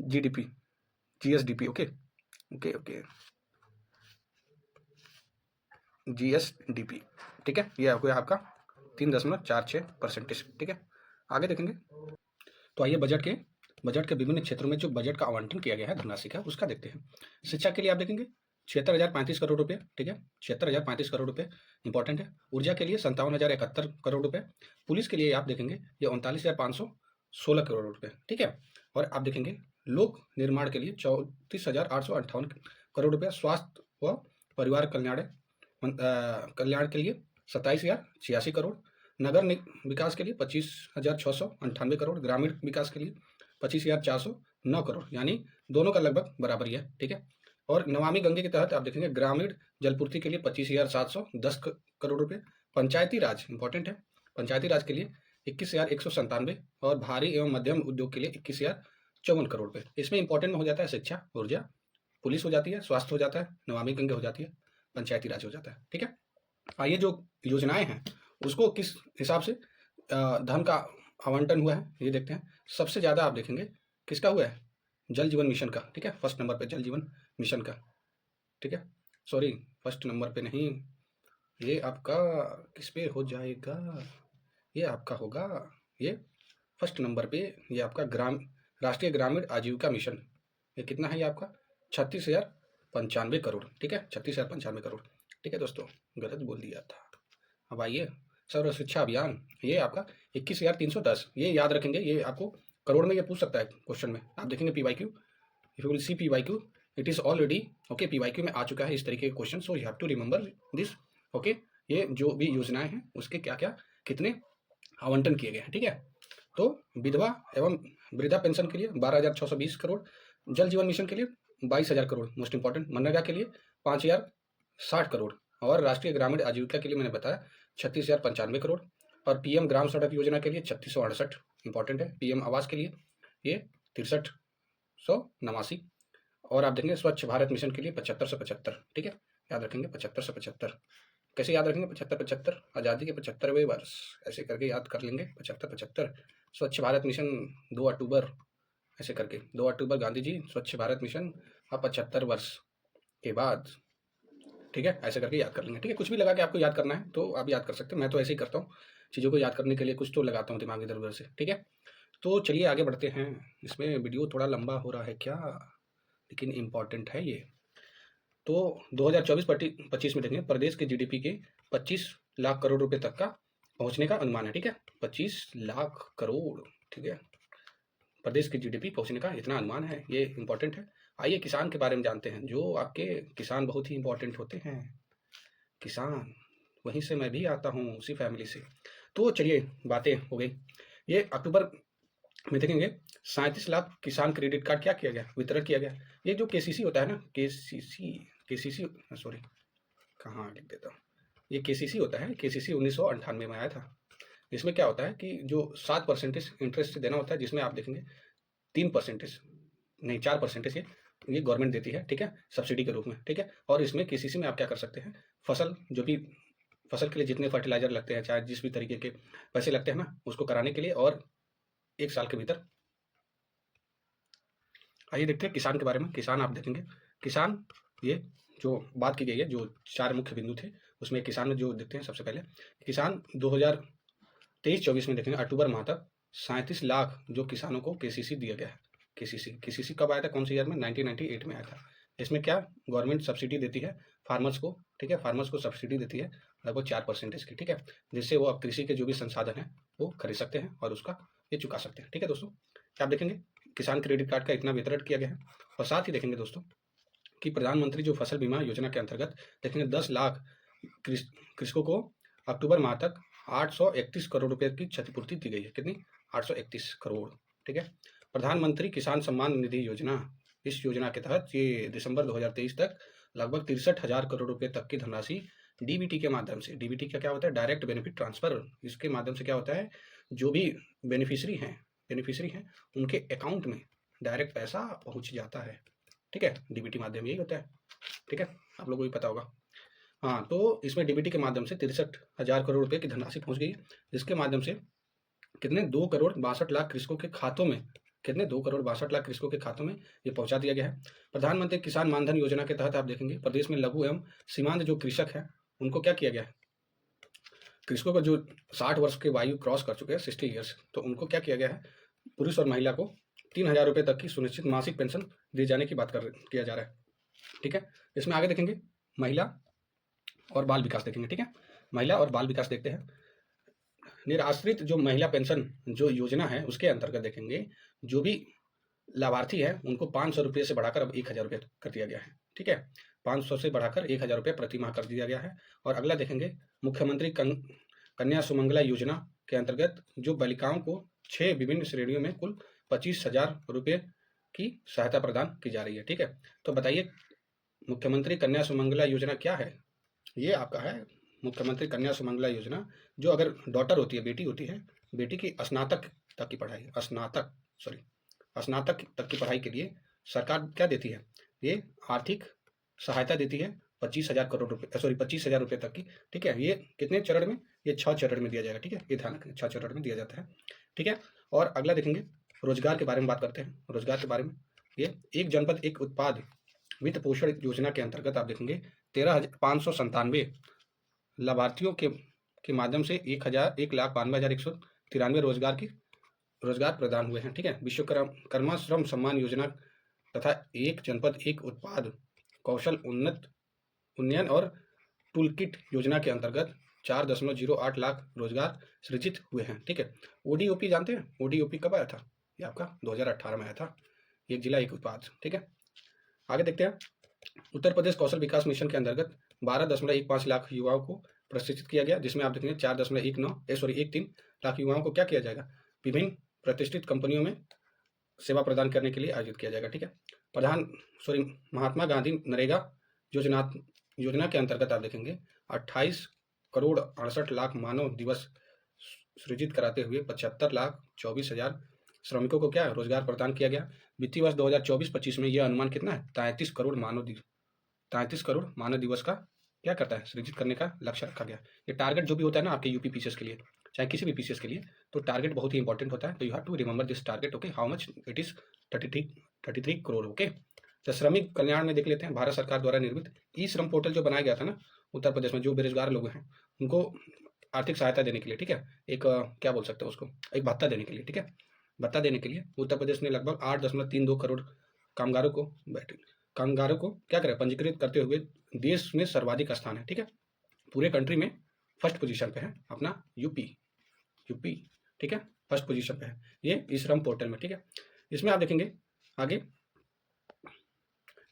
GDP, GSDP, okay, GSDP, ठीक है। ये आपको आपका 3.46%, ठीक है। आगे देखेंगे तो आइए बजट के विभिन्न क्षेत्रों में जो बजट का आवंटन किया गया है धनराशि का, उसका देखते हैं। शिक्षा के लिए आप देखेंगे 76,035 करोड़ रुपए, ठीक है, 76,035 करोड़ रुपए इंपॉर्टेंट है। ऊर्जा के लिए 57,071 करोड़ रुपए। पुलिस के लिए आप देखेंगे ये 39,516 करोड़ रुपए, ठीक है। और आप देखेंगे लोक निर्माण के लिए 34,858 करोड़ रुपए। स्वास्थ्य व परिवार कल्याण के लिए 27,086 करोड़। नगर विकास के लिए 25,698 करोड़। ग्रामीण विकास के लिए 25,409 करोड़, यानी दोनों का लगभग बराबर ही है, ठीक है। और नमामि गंगे के तहत आप देखेंगे ग्रामीण जलपूर्ति के लिए 25,710 करोड़ रुपए। पंचायती राज इंपॉर्टेंट है, पंचायती राज के लिए 21,197 और भारी एवं मध्यम उद्योग के लिए 21,054 करोड़ रुपए। इसमें इंपॉर्टेंट हो जाता है शिक्षा, ऊर्जा, पुलिस हो जाती है, स्वास्थ्य हो जाता है, नमामि गंगे हो जाती है, पंचायती राज हो जाता है, ठीक है। आइए जो योजनाएं हैं उसको किस हिसाब से धन का आवंटन हुआ है ये देखते हैं। सबसे ज़्यादा आप देखेंगे किसका हुआ है, जल जीवन मिशन का, ठीक है, फर्स्ट नंबर पे जल जीवन मिशन का, ठीक है। सॉरी, फर्स्ट नंबर पे नहीं, ये आपका किस पे हो जाएगा, ये आपका होगा ये फर्स्ट नंबर पे, ये आपका राष्ट्रीय ग्रामीण आजीविका मिशन। ये कितना है, ये आपका 36,095 करोड़, ठीक है, 36,095 करोड़, ठीक है दोस्तों, गलत बोल दिया था। अब आइए सर्व शिक्षा अभियान, ये आपका 21,310, ये याद रखेंगे, ये आपको करोड़ में ये पूछ सकता है क्वेश्चन में। आप देखेंगे PYQ, if you will see PYQ, it is already okay, PYQ में आ चुका है इस तरीके के question, so you have to remember this, okay. ये जो भी योजनाएं हैं उसके क्या क्या कितने आवंटन किए गए हैं, ठीक है। तो विधवा एवं वृद्धा पेंशन के लिए 12,620 करोड़, जल जीवन मिशन के लिए 22,000 करोड़, मोस्ट इंपॉर्टेंट, मनरेगा के लिए 5,060 करोड़, और राष्ट्रीय ग्रामीण आजीविका के लिए मैंने बताया 36,095 करोड़, और पीएम ग्राम सड़क योजना के लिए 3668 इंपॉर्टेंट है। पीएम आवास के लिए ये 6389, और आप देखेंगे स्वच्छ भारत मिशन के लिए 75 ठीक है, याद रखेंगे 75 कैसे याद रखेंगे, 75 आज़ादी के 75वें वर्ष, ऐसे करके याद कर लेंगे 75 स्वच्छ भारत मिशन 2 अक्टूबर, ऐसे करके 2 अक्टूबर गांधी जी स्वच्छ भारत मिशन, अब 75 वर्ष के बाद, ठीक है, ऐसे करके याद कर लेंगे, ठीक है। कुछ भी लगा के आपको याद करना है तो आप याद कर सकते हैं, मैं तो ऐसे ही करता हूँ, चीज़ों को याद करने के लिए कुछ तो लगाता हूँ दिमाग इधर उधर से, ठीक है। तो चलिए आगे बढ़ते हैं, इसमें वीडियो थोड़ा लंबा हो रहा है क्या, लेकिन इम्पॉर्टेंट है ये। तो 2024-25 में देखेंगे प्रदेश के जीडीपी के 25 लाख करोड़ रुपए तक का पहुंचने का अनुमान है, ठीक है, 25 लाख करोड़, ठीक है, प्रदेश की जीडीपी पहुंचने का इतना अनुमान है, ये इंपॉर्टेंट है। आइए किसान के बारे में जानते हैं, जो आपके किसान बहुत ही इंपॉर्टेंट होते हैं, किसान, वहीं से मैं भी आता हूँ, उसी फैमिली से। तो चलिए बातें हो गई, ये अक्टूबर में देखेंगे 37 लाख किसान क्रेडिट कार्ड क्या किया गया, वितरण किया गया। ये जो केसीसी होता है ना, केसीसी सॉरी कहाँ लिख देता हूँ, ये केसीसी होता है, केसीसी 1998 में आया था। इसमें क्या होता है कि जो 7% इंटरेस्ट देना होता है, जिसमें आप देखेंगे 3% नहीं 4% ये गवर्नमेंट देती है, ठीक है, सब्सिडी के रूप में, ठीक है। और इसमें केसीसी में आप क्या कर सकते हैं, फसल जो भी फसल के लिए जितने फर्टिलाइजर लगते हैं, चाहे जिस भी तरीके के पैसे लगते हैं ना, उसको कराने के लिए, और 1 साल के भीतर। आइए देखते हैं किसान के बारे में। किसान आप देखेंगे, किसान ये जो बात की गई है, जो 4 मुख्य बिंदु थे उसमें किसान में जो देखते हैं, सबसे पहले किसान 2023-24 में देखेंगे अक्टूबर माह तक 37 लाख जो किसानों को केसीसी दिया गया है। केसीसी कब आया था, कौन से ईयर में, 1998 में आया था। इसमें क्या गवर्नमेंट सब्सिडी देती है फार्मर्स को, ठीक है, फार्मर्स को सब्सिडी देती है लगभग 4% की, ठीक है, जिससे वो अब कृषि के जो भी संसाधन है वो खरीद सकते हैं और उसका ये चुका सकते हैं, ठीक है दोस्तों। आप देखेंगे किसान क्रेडिट कार्ड का इतना वितरण किया गया है, और साथ ही देखेंगे दोस्तों कि प्रधानमंत्री जो फसल बीमा योजना के अंतर्गत देखेंगे 10 लाख कृषकों को अक्टूबर माह तक 831 करोड़ रुपए की क्षतिपूर्ति दी गई है। कितनी, 831 करोड़, ठीक है। प्रधानमंत्री किसान सम्मान निधि योजना, इस योजना के तहत ये दिसंबर 2023 तक लगभग 63,000 करोड़ रुपए तक की धनराशि डीबीटी के माध्यम से। डीबीटी का क्या होता है? Direct benefit transfer. इसके माध्यम से क्या होता है, जो भी बेनिफिशरी हैं उनके अकाउंट में डायरेक्ट पैसा पहुंच जाता है, ठीक है। डीबीटी माध्यम यही होता है, ठीक है, आप लोगों को भी पता होगा। हाँ, तो इसमें डीबीटी के माध्यम से 63,000 करोड़ रुपए की धनराशि पहुंच गई है, जिसके माध्यम से कितने 2,62,00,000 कृषकों के खातों में, कितने 2,62,00,000 कृषकों के खातों में ये पहुंचा दिया गया है। प्रधानमंत्री किसान मानधन योजना के तहत आप देखेंगे प्रदेश में लघु एवं सीमांत जो कृषक है उनको क्या किया गया है, कृषकों का जो 60 वर्ष के आयु क्रॉस कर चुके हैं 60 ईयर्स, तो उनको क्या किया गया है, पुरुष और महिला को 3,000 रुपये तक की सुनिश्चित मासिक पेंशन दिए जाने की बात किया जा रहा है, ठीक है। इसमें आगे देखेंगे महिला और बाल विकास देखेंगे, ठीक है। महिला और बाल विकास देखते हैं। निराश्रित जो महिला पेंशन जो योजना है उसके अंतर्गत देखेंगे जो भी लाभार्थी है उनको 500 रुपये से बढ़ाकर अब 1,000 रुपये कर दिया गया है, ठीक है। 500 से बढ़ाकर 1,000 रुपये प्रति माह कर दिया गया है। और अगला देखेंगे मुख्यमंत्री कन्या सुमंगला योजना के अंतर्गत जो बालिकाओं को 6 विभिन्न श्रेणियों में कुल 25,000 रुपये की सहायता प्रदान की जा रही है, ठीक है। तो बताइए मुख्यमंत्री कन्या सुमंगला योजना क्या है? ये आपका है मुख्यमंत्री कन्या सुमंगला योजना। जो अगर डॉटर होती है, बेटी होती है, बेटी की स्नातक तक की पढ़ाई, स्नातक तक की पढ़ाई के लिए सरकार क्या देती है, ये आर्थिक सहायता देती है 25,000 करोड़ रुपए, 25,000 रुपये तक की, ठीक है। ये कितने चरण में? ये 6 चरण में दिया जाएगा, ठीक है। ये ध्यान रखें, 6 चरण में दिया जाता है, ठीक है। और अगला देखेंगे रोजगार के बारे में बात करते हैं। रोजगार के बारे में ये एक जनपद एक उत्पाद वित्त पोषण योजना के अंतर्गत आप देखेंगे 13,597 लाभार्थियों के माध्यम से 1,92,193 रोजगार प्रदान हुए हैं, ठीक है। विश्वकर्मा श्रम सम्मान योजना तथा एक जनपद एक उत्पाद कौशल उन्नयन और टूलकिट योजना के अंतर्गत 4.08 लाख रोजगार सृजित हुए हैं, ठीक है। ओडीओपी जानते हैं? ओडीओपी कब आया था? ये आपका 2018 में आया था, एक जिला एक उत्पाद, ठीक है। आगे देखते हैं उत्तर प्रदेश कौशल विकास मिशन के अंतर्गत 12.15 लाख युवाओं को प्रशिक्षित किया गया, जिसमें आप देखेंगे 13 लाख युवाओं को क्या किया जाएगा, विभिन्न प्रतिष्ठित कंपनियों में सेवा प्रदान करने के लिए आयोजित किया जाएगा, ठीक है। महात्मा गांधी नरेगा योजना के अंतर्गत आप देखेंगे 28,68,00,000 मानव दिवस सृजित कराते हुए 75,24,000 श्रमिकों को क्या रोजगार प्रदान किया गया। वित्तीय वर्ष 2024-25 में यह अनुमान कितना है? 33 करोड़ मानव दिवस का क्या करता है, सृजित करने का लक्ष्य रखा गया। ये टारगेट जो भी होता है ना आपके यूपी पीसीएस के लिए, चाहे किसी भी पीसीएस के लिए, तो टारगेट बहुत ही इंपॉर्टेंट होता है। तो you have to remember this target, okay. How much it is? 33 crore, okay. तो श्रमिक कल्याण में देख लेते हैं। भारत सरकार द्वारा निर्मित ई श्रम पोर्टल जो बनाया गया था ना उत्तर प्रदेश में, जो बेरोजगार लोग हैं उनको आर्थिक सहायता देने के लिए, ठीक है, एक क्या बोल सकते हैं उसको, एक भत्ता देने के लिए, ठीक है। भत्ता देने के लिए उत्तर प्रदेश ने लगभग 8.32 करोड़ कामगारों को क्या करें, पंजीकृत करते हुए देश में सर्वाधिक स्थान है, ठीक है। पूरे कंट्री में फर्स्ट पोजीशन पे है अपना यूपी, ठीक है, फर्स्ट पोजीशन पे है ये ई श्रम पोर्टल में, ठीक है। इसमें आप देखेंगे आगे,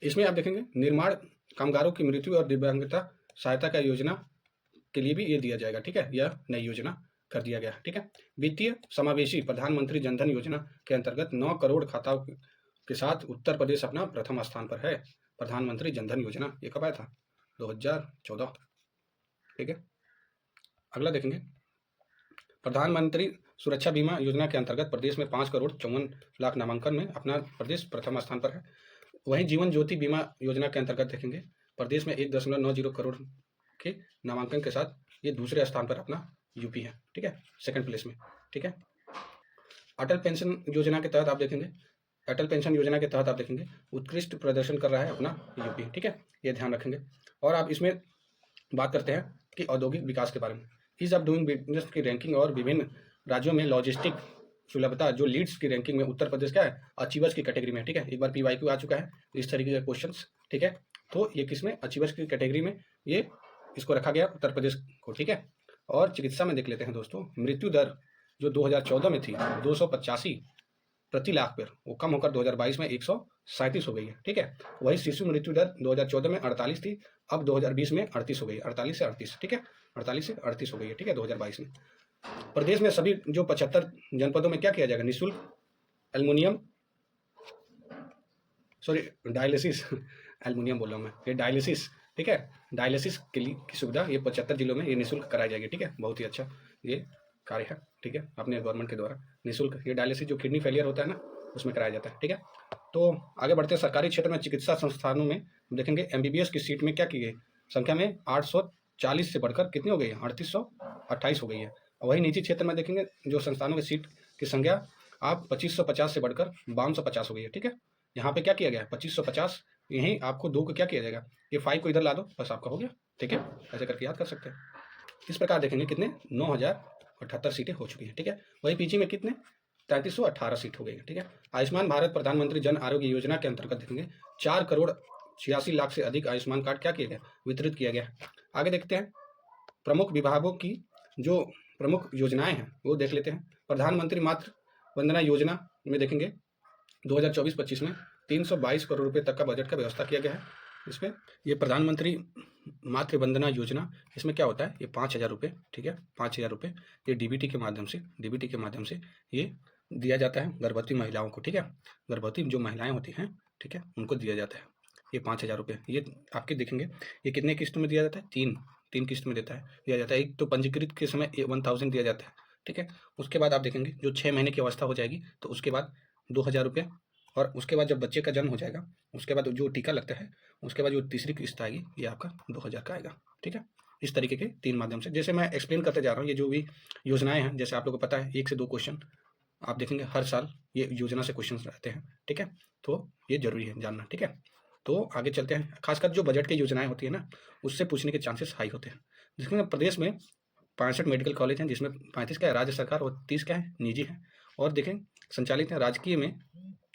इसमें आप देखेंगे निर्माण कामगारों की मृत्यु और दिव्यांगता सहायता का योजना के लिए भी ये दिया जाएगा, ठीक है। यह नई योजना कर दिया गया, ठीक है। वित्तीय समावेशी प्रधानमंत्री जनधन योजना के अंतर्गत 9 करोड़ खाताओं के साथ उत्तर प्रदेश अपना प्रथम स्थान पर है। प्रधानमंत्री जनधन योजना ये कब आया था? 2014, ठीक है। अगला देखेंगे प्रधानमंत्री सुरक्षा बीमा योजना के अंतर्गत प्रदेश में 5,54,00,000 नामांकन में अपना प्रदेश प्रथम स्थान पर है। वहीं जीवन ज्योति बीमा योजना के अंतर्गत देखेंगे प्रदेश में 1.90 करोड़ के नामांकन के साथ ये दूसरे स्थान पर अपना यूपी है, ठीक है, सेकंड प्लेस में, ठीक है। अटल पेंशन योजना के तहत आप देखेंगे उत्कृष्ट प्रदर्शन कर रहा है अपना यूपी, ठीक है, ये ध्यान रखेंगे। और आप इसमें बात करते हैं कि औद्योगिक विकास के बारे में, ईज ऑफ डूइंग बिजनेस की रैंकिंग और विभिन्न राज्यों में लॉजिस्टिक सुलभता जो लीड्स की रैंकिंग में उत्तर प्रदेश क्या है, अचीवर्स की कैटेगरी में, ठीक है। एक बार PYQ आ चुका है इस तरीके के क्वेश्चंस, ठीक है। तो ये किसमें, अचीवर्स की कैटेगरी में ये इसको रखा गया उत्तर प्रदेश को, ठीक है। और चिकित्सा में देख लेते हैं दोस्तों, मृत्यु दर जो 2014 में थी 285 प्रति लाख पर, वो कम होकर 2022 में 137 हो गई है, ठीक है। वही शिशु मृत्यु दर 2014 में 48 थी, अब 2020 में 38 हो गई, 48 से 38, ठीक है, 48 से 38 हो गई है, ठीक है, 2022 में। प्रदेश में सभी जो 75 जनपदों में क्या किया जाएगा, निःशुल्क डायलिसिस एल्युमिनियम बोल रहा हूँ मैं, ये डायलिसिस ठीक है। डायलिसिस के लिए की सुविधा ये 75 जिलों में ये निःशुल्क कराई जाएगी, ठीक है। बहुत ही अच्छा ये कार्य है, ठीक है, अपने गवर्नमेंट के द्वारा निःशुल्क ये डायलिसिस जो किडनी फेलियर होता है ना उसमें कराया जाता है, ठीक है। तो आगे बढ़ते हैं। सरकारी क्षेत्र में चिकित्सा संस्थानों में देखेंगे एमबीबीएस की सीट में क्या की गई संख्या में 840 से बढ़कर कितनी हो गई है, 3828 हो गई है। और वही निजी क्षेत्र में देखेंगे जो संस्थानों की सीट की संख्या आप 2550 से बढ़कर 5250 हो गई है, ठीक है। यहाँ पे क्या किया गया है 2550, यहीं आपको 2 को क्या किया जाएगा, ये 5 को इधर ला दो, बस आपका हो गया, ठीक है। ऐसे करके याद कर सकते हैं। इस प्रकार देखेंगे कितने 9078 सीटें हो चुकी हैं, ठीक है। वही पीजी में कितने 3318 सीट हो गई है, ठीक है। आयुष्मान भारत प्रधानमंत्री जन आरोग्य योजना के अंतर्गत देखेंगे 4 करोड़ 86 लाख से अधिक आयुष्मान कार्ड क्या किया गया, वितरित किया गया। आगे देखते हैं प्रमुख विभागों की जो प्रमुख योजनाएं हैं वो देख लेते हैं। प्रधानमंत्री मातृ वंदना योजना में देखेंगे 2024-25 में 322 करोड़ रुपए तक का बजट का व्यवस्था किया गया है। इसमें ये प्रधानमंत्री मातृ वंदना योजना, इसमें क्या होता है, ये 5000 रुपये, ठीक है, 5000 रुपये ये डीबीटी के माध्यम से ये दिया जाता है गर्भवती महिलाओं को, ठीक है। गर्भवती जो महिलाएं होती हैं, ठीक है, उनको दिया जाता है ये 5000 रुपये। ये आपके देखेंगे ये कितने किस्त में दिया जाता है, तीन किस्त में दिया जाता है। एक तो पंजीकृत के समय 1000 दिया जाता है, ठीक है। उसके बाद आप देखेंगे जो 6 महीने की अवस्था हो जाएगी तो उसके बाद 2000 रुपये, और उसके बाद जब बच्चे का जन्म हो जाएगा उसके बाद जो टीका लगता है उसके बाद जो तीसरी किस्त आएगी ये आपका 2000 का आएगा, ठीक है। इस तरीके के 3 माध्यम से जैसे मैं एक्सप्लेन करते जा रहा हूँ, ये जो भी योजनाएं हैं जैसे आप लोगों को पता है 1 से 2 क्वेश्चन आप देखेंगे हर साल ये योजना से क्वेश्चन रहते हैं, ठीक है। तो ये जरूरी है जानना, ठीक है। तो आगे चलते हैं। खासकर जो बजट की योजनाएं होती है ना उससे पूछने के चांसेस हाई होते हैं। जिसमें प्रदेश में 65 मेडिकल कॉलेज हैं जिसमें 35 क्या है राज्य सरकार और 30 क्या है निजी है। और देखें संचालित है राजकीय में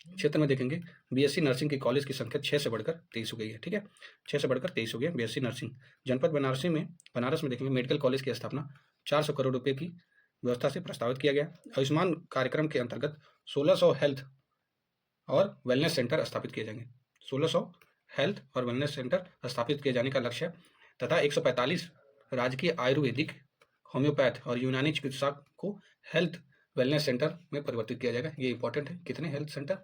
क्षेत्र में देखेंगे बीएससी नर्सिंग की कॉलेज की संख्या 6 से बढ़कर 23 हो गई है, ठीक है। 6 से बढ़कर 23 हो गई है बीएससी नर्सिंग। जनपद बनारस में देखेंगे मेडिकल कॉलेज की स्थापना 400 करोड़ रुपए की व्यवस्था से प्रस्तावित किया गया। आयुष्मान कार्यक्रम के अंतर्गत 1600 हेल्थ और वेलनेस सेंटर स्थापित किए जाएंगे। 1600 हेल्थ और वेलनेस सेंटर स्थापित किए जाने का लक्ष्य तथा 145 राजकीय आयुर्वेदिक, होम्योपैथ और यूनानी चिकित्सा को हेल्थ वेलनेस सेंटर में परिवर्तित किया जाएगा। ये इंपॉर्टेंट है। कितने हेल्थ सेंटर,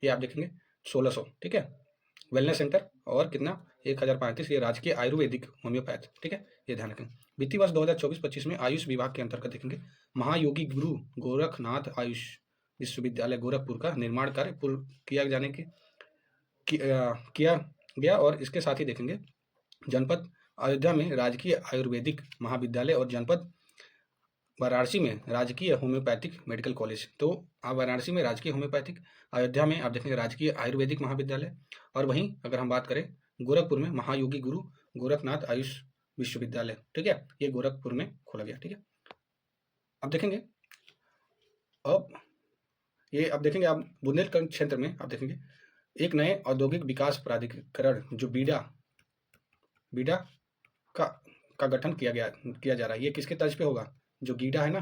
ये आप देखेंगे 1600, ठीक है। वेलनेस सेंटर और कितना 1035 ये राजकीय आयुर्वेदिक होम्योपैथ, ठीक है, ये ध्यान रखें। वित्तीय वर्ष 2024-25 में आयुष विभाग के अंतर्गत देखेंगे महायोगी गुरु गोरखनाथ आयुष विश्वविद्यालय गोरखपुर का निर्माण कार्य पूर्ण किया गया। और इसके साथ ही देखेंगे जनपद अयोध्या में राजकीय आयुर्वेदिक महाविद्यालय और जनपद वाराणसी में राजकीय होम्योपैथिक मेडिकल कॉलेज। तो आप वाराणसी में राजकीय होम्योपैथिक, अयोध्या में आप देखेंगे राजकीय आयुर्वेदिक महाविद्यालय, और वहीं अगर हम बात करें गोरखपुर में महायोगी गुरु गोरखनाथ आयुष विश्वविद्यालय, ठीक है, ये गोरखपुर में खोला गया, ठीक है। अब देखेंगे अब देखेंगे आप बुंदेलखंड क्षेत्र में आप देखेंगे एक नए औद्योगिक विकास प्राधिकरण जो बीडा का गठन किया जा रहा है। ये किसके तर्ज पे होगा, जो गीडा है ना,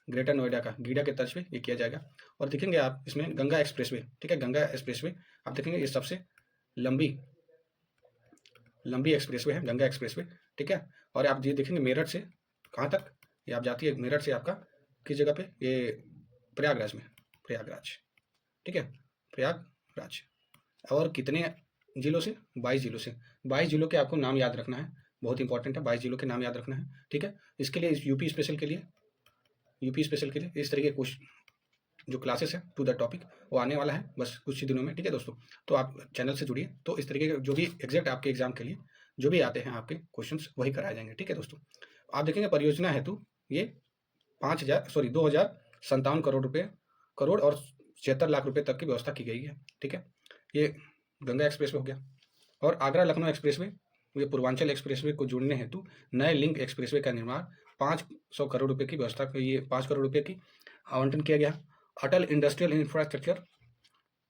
ग्रेटर नोएडा का गीडा के तर्ज पे ये किया जाएगा। और देखेंगे आप इसमें गंगा एक्सप्रेसवे, ठीक है, गंगा एक्सप्रेसवे आप देखेंगे ये सबसे लंबी एक्सप्रेसवे है गंगा एक्सप्रेसवे, ठीक है। और आप ये देखेंगे मेरठ से कहाँ तक ये आप जाती है, मेरठ से आपका किस जगह पे, ये प्रयागराज में, ठीक है, प्रयागराज। और कितने जिलों से, 22 जिलों से। 22 जिलों के आपको नाम याद रखना है, बहुत इंपॉर्टेंट है, 22 जिलों के नाम याद रखना है, ठीक है। इसके लिए यूपी स्पेशल के लिए इस तरीके कुछ जो क्लासेस है टू द टॉपिक वो आने वाला है बस कुछ ही दिनों में, ठीक है दोस्तों। तो आप चैनल से जुड़िए, तो इस तरीके के जो भी एग्जैक्ट आपके एग्जाम के लिए जो भी आते हैं आपके क्वेश्चंस वही कराए जाएंगे, ठीक है दोस्तों। आप देखेंगे परियोजना हेतु ये 2,57 करोड़ और 76 लाख रुपए तक की व्यवस्था की गई है, ठीक है। ये गंगा एक्सप्रेसवे हो गया। और आगरा लखनऊ एक्सप्रेसवे, ये पूर्वांचल एक्सप्रेसवे को जोड़ने हेतु नए लिंक एक्सप्रेसवे का निर्माण 500 करोड़ रुपए की व्यवस्था, ये 5 करोड़ रुपए की आवंटन किया गया। अटल इंडस्ट्रियल इंफ्रास्ट्रक्चर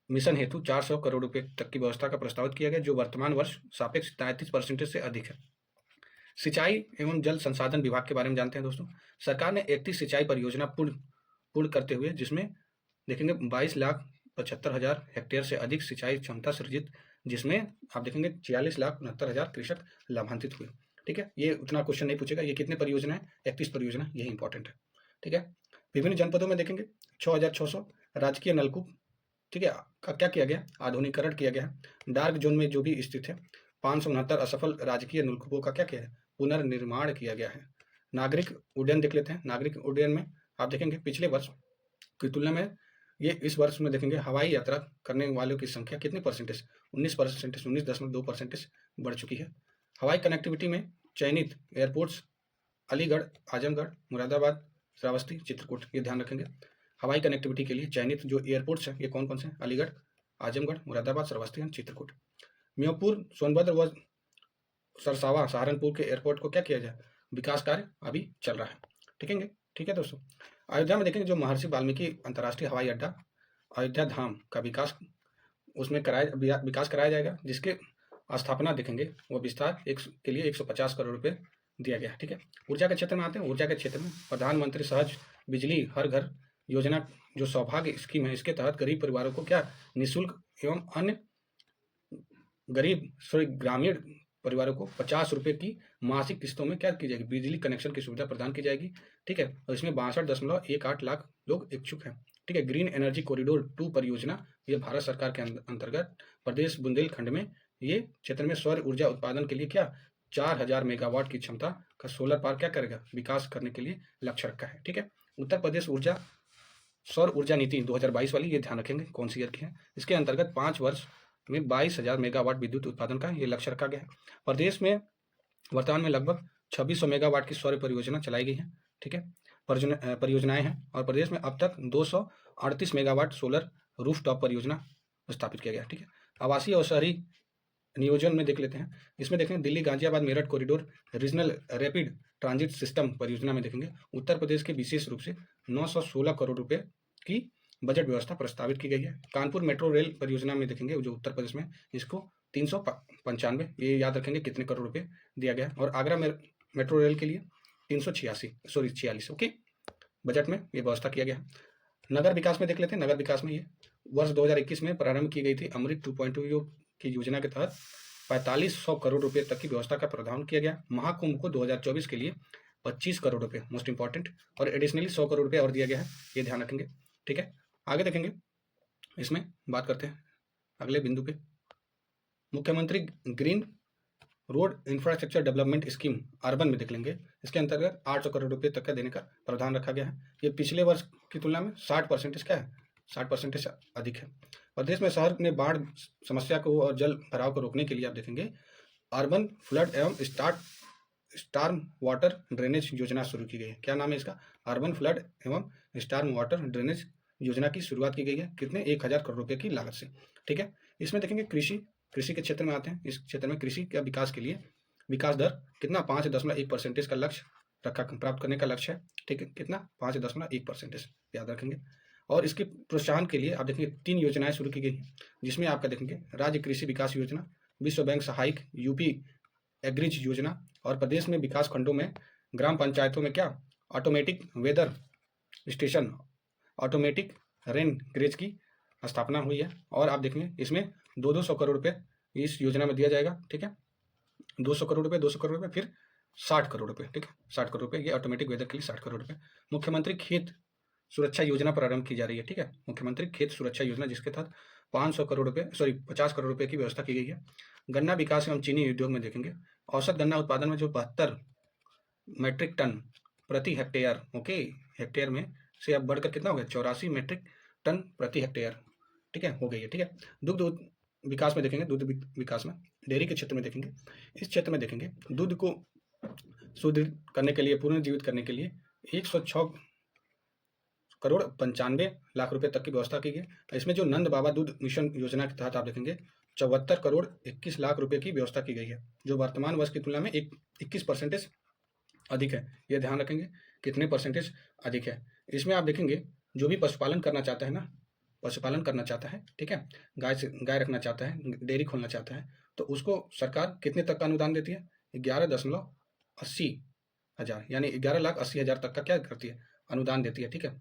मिशन हेतु 400 करोड़ रुपए तक की व्यवस्था का प्रस्तावित किया गया, जो वर्तमान वर्ष सापेक्ष 33% से अधिक है। सिंचाई एवं जल संसाधन विभाग के बारे में जानते हैं दोस्तों। सरकार ने 31 सिंचाई परियोजना पूर्ण करते हुए जिसमें देखेंगे 22,75,000 हेक्टेयर से अधिक सिंचाई क्षमता सृजित, जिसमें आप देखेंगे 46,69,000 कृषक लाभान्वित हुए, ठीक है। ये उतना क्वेश्चन नहीं पूछेगा, ये कितने परियोजना है, 31 परियोजना, यही इंपॉर्टेंट है, ठीक है। विभिन्न जनपदों में देखेंगे 6,600 राजकीय नलकूप, ठीक है, का क्या किया गया, आधुनिकीकरण किया गया। डार्क जोन में जो भी स्थित है 569 असफल राजकीय नलकूपों का क्या किया है, पुनर्निर्माण किया गया है। नागरिक उड्डयन देख लेते हैं। नागरिक उड्डयन में आप देखेंगे पिछले वर्ष की तुलना में ये इस वर्ष में देखेंगे हवाई यात्रा करने वालों की संख्या कितनी परसेंटेज, 19%, 19.2% बढ़ चुकी है। हवाई कनेक्टिविटी में चयनित एयरपोर्ट्स अलीगढ़, आजमगढ़, मुरादाबाद, श्रावस्ती, चित्रकूट, ये ध्यान रखेंगे। हवाई कनेक्टिविटी के लिए चयनित जो एयरपोर्ट्स हैं ये कौन कौन से हैं, अलीगढ़, आजमगढ़, मुरादाबाद, श्रावस्ती एंड चित्रकूट। म्योपुर, सोनभद्र व सरसावा, सहारनपुर के एयरपोर्ट को क्या किया जाए, विकास कार्य अभी चल रहा है। ठीक है दोस्तों। अयोध्या में देखेंगे जो महर्षि वाल्मीकि अंतर्राष्ट्रीय हवाई अड्डा अयोध्या धाम का विकास उसमें विकास कराया जाएगा, जिसके स्थापना देखेंगे वो विस्तार के लिए 150 करोड़ रुपए दिया गया। ठीक है। ऊर्जा के क्षेत्र में आते हैं। ऊर्जा के क्षेत्र में प्रधानमंत्री सहज बिजली हर घर योजना जो सौभाग्य स्कीम है, इसके तहत गरीब परिवारों को क्या निःशुल्क एवं अन्य ग्रामीण परिवारों को 50 रुपये की मासिक किस्तों में क्या की जाएगी, बिजली कनेक्शन की सुविधा प्रदान की जाएगी। ठीक है। और इसमें 62.18 लाख लोग इच्छुक हैं। ठीक है। ग्रीन एनर्जी कॉरिडोर 2 परियोजना ये भारत सरकार के अंतर्गत प्रदेश बुंदेलखंड में ये क्षेत्र में सौर ऊर्जा उत्पादन के लिए क्या 4000 मेगावाट की क्षमता का सोलर पार्क क्या करेगा, विकास करने के लिए लक्ष्य रखा है। ठीक है। उत्तर प्रदेश सौर ऊर्जा नीति 2022 वाली ये ध्यान रखेंगे कौन सी ईयर की है। इसके अंतर्गत 5 वर्ष में 22,000 मेगावाट विद्युत उत्पादन का ये लक्ष्य रखा गया है। प्रदेश में वर्तमान में लगभग 2600 मेगावाट की सौर परियोजना चलाई गई है। ठीक है। परियोजनाएं हैं और प्रदेश में अब तक 238 मेगावाट सोलर रूफटॉप परियोजना स्थापित किया गया। ठीक है। आवासीय और शहरी नियोजन में देख लेते हैं। इसमें देखेंगे Delhi Ghaziabad Meerut corridor regional rapid transit system परियोजना में देखेंगे उत्तर प्रदेश के विशेष रूप से 916 करोड़ रुपए की बजट व्यवस्था प्रस्तावित की गई है। कानपुर मेट्रो रेल परियोजना में देखेंगे जो उत्तर प्रदेश में इसको 395 ये याद रखेंगे कितने करोड़ रुपए दिया गया। और आगरा मेट्रो रेल के लिए 46 ओके बजट में ये व्यवस्था किया गया। नगर विकास में देख लेते हैं। नगर विकास में ये वर्ष 2021 में प्रारंभ की गई थी अमृत 2.0 की योजना के तहत 4500 करोड़ रुपए तक की व्यवस्था का प्रावधान किया गया। महाकुंभ को 2024 के लिए 25 करोड़ रुपए मोस्ट इंपॉर्टेंट और एडिशनली 100 करोड़ रुपए और दिया गया है, ये ध्यान रखेंगे। ठीक है। आगे देखेंगे इसमें बात करते हैं अगले बिंदु पे। मुख्यमंत्री green road infrastructure development scheme urban में देख लेंगे। इसके अंतर्गत 800 करोड़ रुपए तक का देने का प्रावधान रखा गया है। ये पिछले वर्ष की तुलना में 60% क्या है, 60% अधिक है। प्रदेश में शहर में बाढ़ समस्या को और जल भराव को रोकने के लिए आप देखेंगे अर्बन फ्लड एवं स्टार्म वाटर ड्रेनेज योजना शुरू की गई है। क्या नाम है इसका, अर्बन फ्लड एवं स्टार्म वाटर ड्रेनेज योजना की शुरुआत की गई है। कितने, 1000 करोड़ रुपए की लागत से। ठीक है। इसमें देखेंगे कृषि के क्षेत्र में आते हैं। इस क्षेत्र में कृषि के विकास के लिए विकास दर कितना 5.1% का लक्ष्य रखा प्राप्त करने का लक्ष्य है। ठीक है। कितना 5.1% याद रखेंगे। और इसके प्रोत्साहन के लिए आप देखेंगे 3 योजनाएं शुरू की गई हैं, जिसमें आपका देखेंगे राज्य कृषि विकास योजना, विश्व बैंक सहायक यूपी एग्रीज योजना और प्रदेश में विकास खंडों में ग्राम पंचायतों में क्या automatic weather station, automatic rain gauge की स्थापना हुई है। और आप देखेंगे इसमें 200 करोड़ रुपए इस योजना में दिया जाएगा। ठीक है। 200 करोड़ रुपए फिर 60 करोड़ रुपए। ठीक है। 60 करोड़ रुपए ये ऑटोमेटिक वेदर के लिए 60 करोड़ रुपए। मुख्यमंत्री खेत सुरक्षा योजना प्रारंभ की जा रही है। ठीक है। मुख्यमंत्री खेत सुरक्षा योजना जिसके तहत 50 करोड़ रुपए की व्यवस्था की गई है। गन्ना विकास एवं चीनी उद्योग में देखेंगे औसत गन्ना उत्पादन में जो 72 मेट्रिक टन प्रति हेक्टेयर, ओके हेक्टेयर में से अब बढ़कर कितना हो गया 84 मेट्रिक टन प्रति हेक्टेयर। ठीक है, हो गई है। ठीक है। दुग्ध विकास में देखेंगे, दूध विकास में डेयरी के क्षेत्र में देखेंगे, इस क्षेत्र में देखेंगे दूध को सुदृढ़ करने के लिए, पुनर्जीवित करने के लिए 106 करोड़ 95 लाख रुपए तक की व्यवस्था की गई। इसमें जो नंद बाबा दूध मिशन योजना के तहत आप देखेंगे 74 करोड़ 21 लाख रुपए की व्यवस्था की गई है, जो वर्तमान वर्ष की तुलना में 21% अधिक है। ये ध्यान रखेंगे कितने परसेंटेज अधिक है। इसमें आप देखेंगे जो भी पशुपालन करना चाहता है ना, पशुपालन करना चाहता है, ठीक है, गाय रखना चाहता है, डेयरी खोलना चाहता है, तो उसको सरकार कितने तक का अनुदान देती है 11.80 हज़ार, यानी 11,80,000 तक का क्या करती है, अनुदान देती है। ठीक है,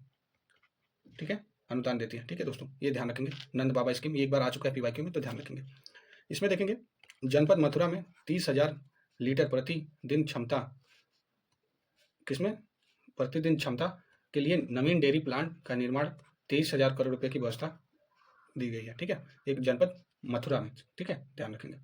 ठीक है, अनुदान देती है। ठीक है दोस्तों, ये ध्यान रखेंगे। नंद बाबा स्कीम एक बार आ चुका है पीवाईक्यू में, तो ध्यान रखेंगे। इसमें देखेंगे जनपद मथुरा में 30,000 लीटर प्रतिदिन क्षमता, किसमें प्रतिदिन क्षमता के लिए नवीन डेयरी प्लांट का निर्माण 23,000 करोड़ रुपए की व्यवस्था दी गई है। ठीक है, एक जनपद मथुरा में। ठीक है, ध्यान रखेंगे।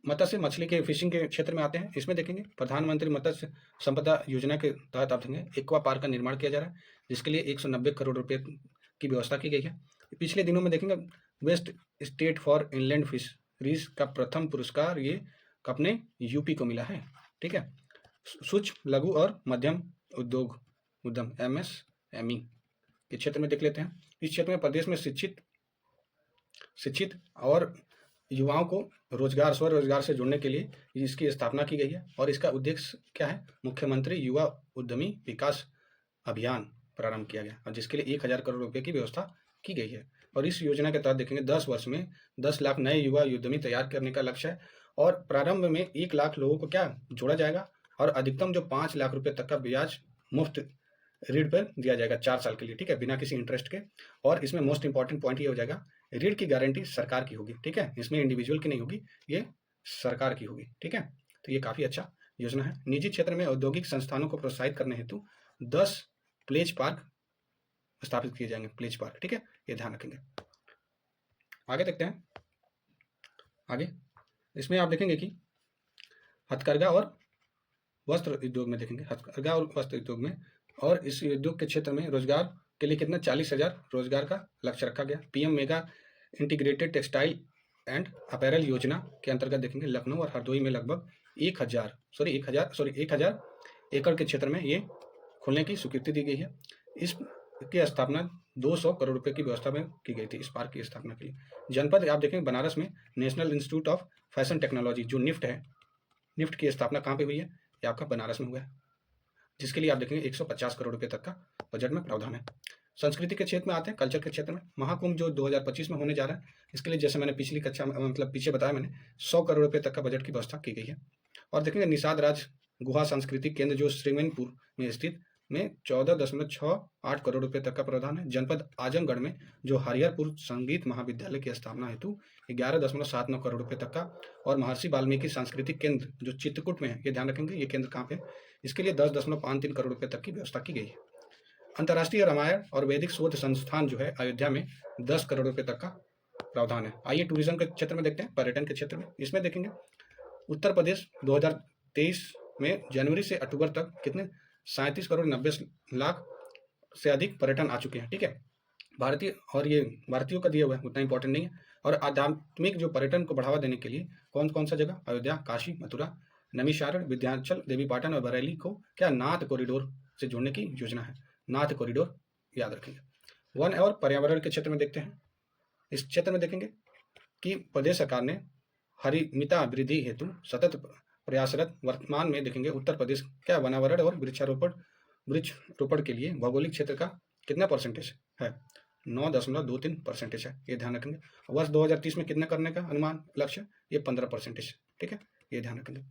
मत्स्य मछली के फिशिंग के क्षेत्र में आते हैं। इसमें देखेंगे प्रधानमंत्री मत्स्य संपदा योजना के तहत आप देखेंगे एक्वा पार्क का निर्माण किया जा रहा है, जिसके लिए 190 करोड़ रुपए की व्यवस्था की गई है। पिछले दिनों में देखेंगे west state for inland fisheries का प्रथम पुरस्कार ये अपने यूपी को मिला है। ठीक है, सूक्ष्म लघु और मध्यम उद्योग उद्यम MSME के क्षेत्र में देख लेते हैं। इस क्षेत्र में प्रदेश में शिक्षित और युवाओं को रोजगार स्वरोजगार से जोड़ने के लिए इसकी स्थापना की गई है। और इसका उद्देश्य क्या है? मुख्यमंत्री युवा उद्यमी विकास अभियान प्रारंभ किया गया और जिसके लिए 1000 करोड़ रुपए की व्यवस्था की गई है। और इस योजना के तहत देखेंगे 10 वर्ष में 10 लाख नए युवा उद्यमी तैयार करने का लक्ष्य है। और प्रारंभ में 1 लाख लोगों को क्या जोड़ा जाएगा और अधिकतम जो 5 लाख रुपए तक का ब्याज मुफ्त ऋण पर दिया जाएगा 4 साल के लिए। ठीक है, बिना किसी इंटरेस्ट के। और इसमें मोस्ट इंपॉर्टेंट पॉइंट ये हो जाएगा, ऋण की गारंटी सरकार की होगी। ठीक है, इसमें इंडिविजुअल की नहीं होगी, ये सरकार की होगी। ठीक है, तो ये काफी अच्छा योजना है। निजी क्षेत्र में औद्योगिक संस्थानों को प्रोत्साहित करने हेतु 10 प्लेज पार्क स्थापित किए जाएंगे। प्लेज पार्क, ठीक है, ये ध्यान रखेंगे। आगे देखते हैं। आगे इसमें आप देखेंगे कि हथकरघा और वस्त्र उद्योग में देखेंगे, हथकरघा और वस्त्र उद्योग में, और इस उद्योग के क्षेत्र में रोजगार के लिए कितना 40,000 रोजगार का लक्ष्य रखा गया। PM mega integrated textile and apparel योजना के अंतर्गत देखेंगे लखनऊ और हरदोई में लगभग 1000 एकड़ के क्षेत्र में ये खोलने की स्वीकृति दी गई है। इसकी स्थापना 200 करोड़ रुपए की व्यवस्था में की गई थी इस पार्क की स्थापना के लिए। जनपद आप देखेंगे बनारस में national institute of fashion technology जो निफ्ट है, निफ्ट की स्थापना कहाँ पे हुई है? ये आपका बनारस में हुआ है, जिसके लिए आप देखेंगे 150 करोड़ रुपए तक का बजट में प्रावधान है। संस्कृति के क्षेत्र में आते हैं, कल्चर के क्षेत्र में महाकुंभ जो 2025 में होने जा रहा है, इसके लिए जैसे मैंने पिछली कक्षा में मतलब पीछे बताया मैंने 100 करोड़ रुपए तक का बजट की व्यवस्था की गई है। और देखेंगे निषाद राज गुहा सांस्कृतिक केंद्र जो श्रीमेनपुर में स्थित में 14.68 करोड़ रुपए तक का प्रावधान है। जनपद आजमगढ़ में जो हरिहरपुर संगीत महाविद्यालय की स्थापना हेतु 11.79 करोड़ रुपए तक का। और महर्षि वाल्मीकि सांस्कृतिक केंद्र जो चित्रकूट में है, ये ध्यान रखेंगे ये केंद्र कहाँ पे, इसके लिए 10.53 करोड़ रुपए तक की व्यवस्था की गई है। अंतर्राष्ट्रीय रामायण और वैदिक शोध संस्थान जो है अयोध्या में 10 करोड़ रुपए तक का प्रावधान है। आइए टूरिज्म के क्षेत्र में देखते हैं, पर्यटन के क्षेत्र में। इसमें देखेंगे उत्तर प्रदेश 2023 में जनवरी से अक्टूबर तक कितने 37 करोड़ 90 लाख से अधिक पर्यटन आ चुके हैं। ठीक है, भारतीय, और ये भारतीयों का दिया हुआ है, उतना इंपॉर्टेंट नहीं है। और आध्यात्मिक जो पर्यटन को बढ़ावा देने के लिए कौन कौन सा जगह, अयोध्या, काशी, मथुरा, नैमिषारण्य, विंध्याचल, देवीपाटन और बरेली को क्या नाथ कॉरिडोर से जोड़ने की योजना है। नाथ कॉरिडोर याद रखेंगे। वन और पर्यावरण के क्षेत्र में देखते हैं। इस क्षेत्र में देखेंगे कि प्रदेश सरकार ने हरिमिता वृद्धि हेतु सतत प्रयासरत। वर्तमान में देखेंगे उत्तर प्रदेश क्या वनावरण और वृक्षारोपण के लिए भौगोलिक क्षेत्र का कितना परसेंटेज है? 9.23% है, ये ध्यान रखेंगे। वर्ष 2030 में कितना करने का अनुमान लक्ष्य? ये 15%। ठीक है, ये ध्यान रखेंगे।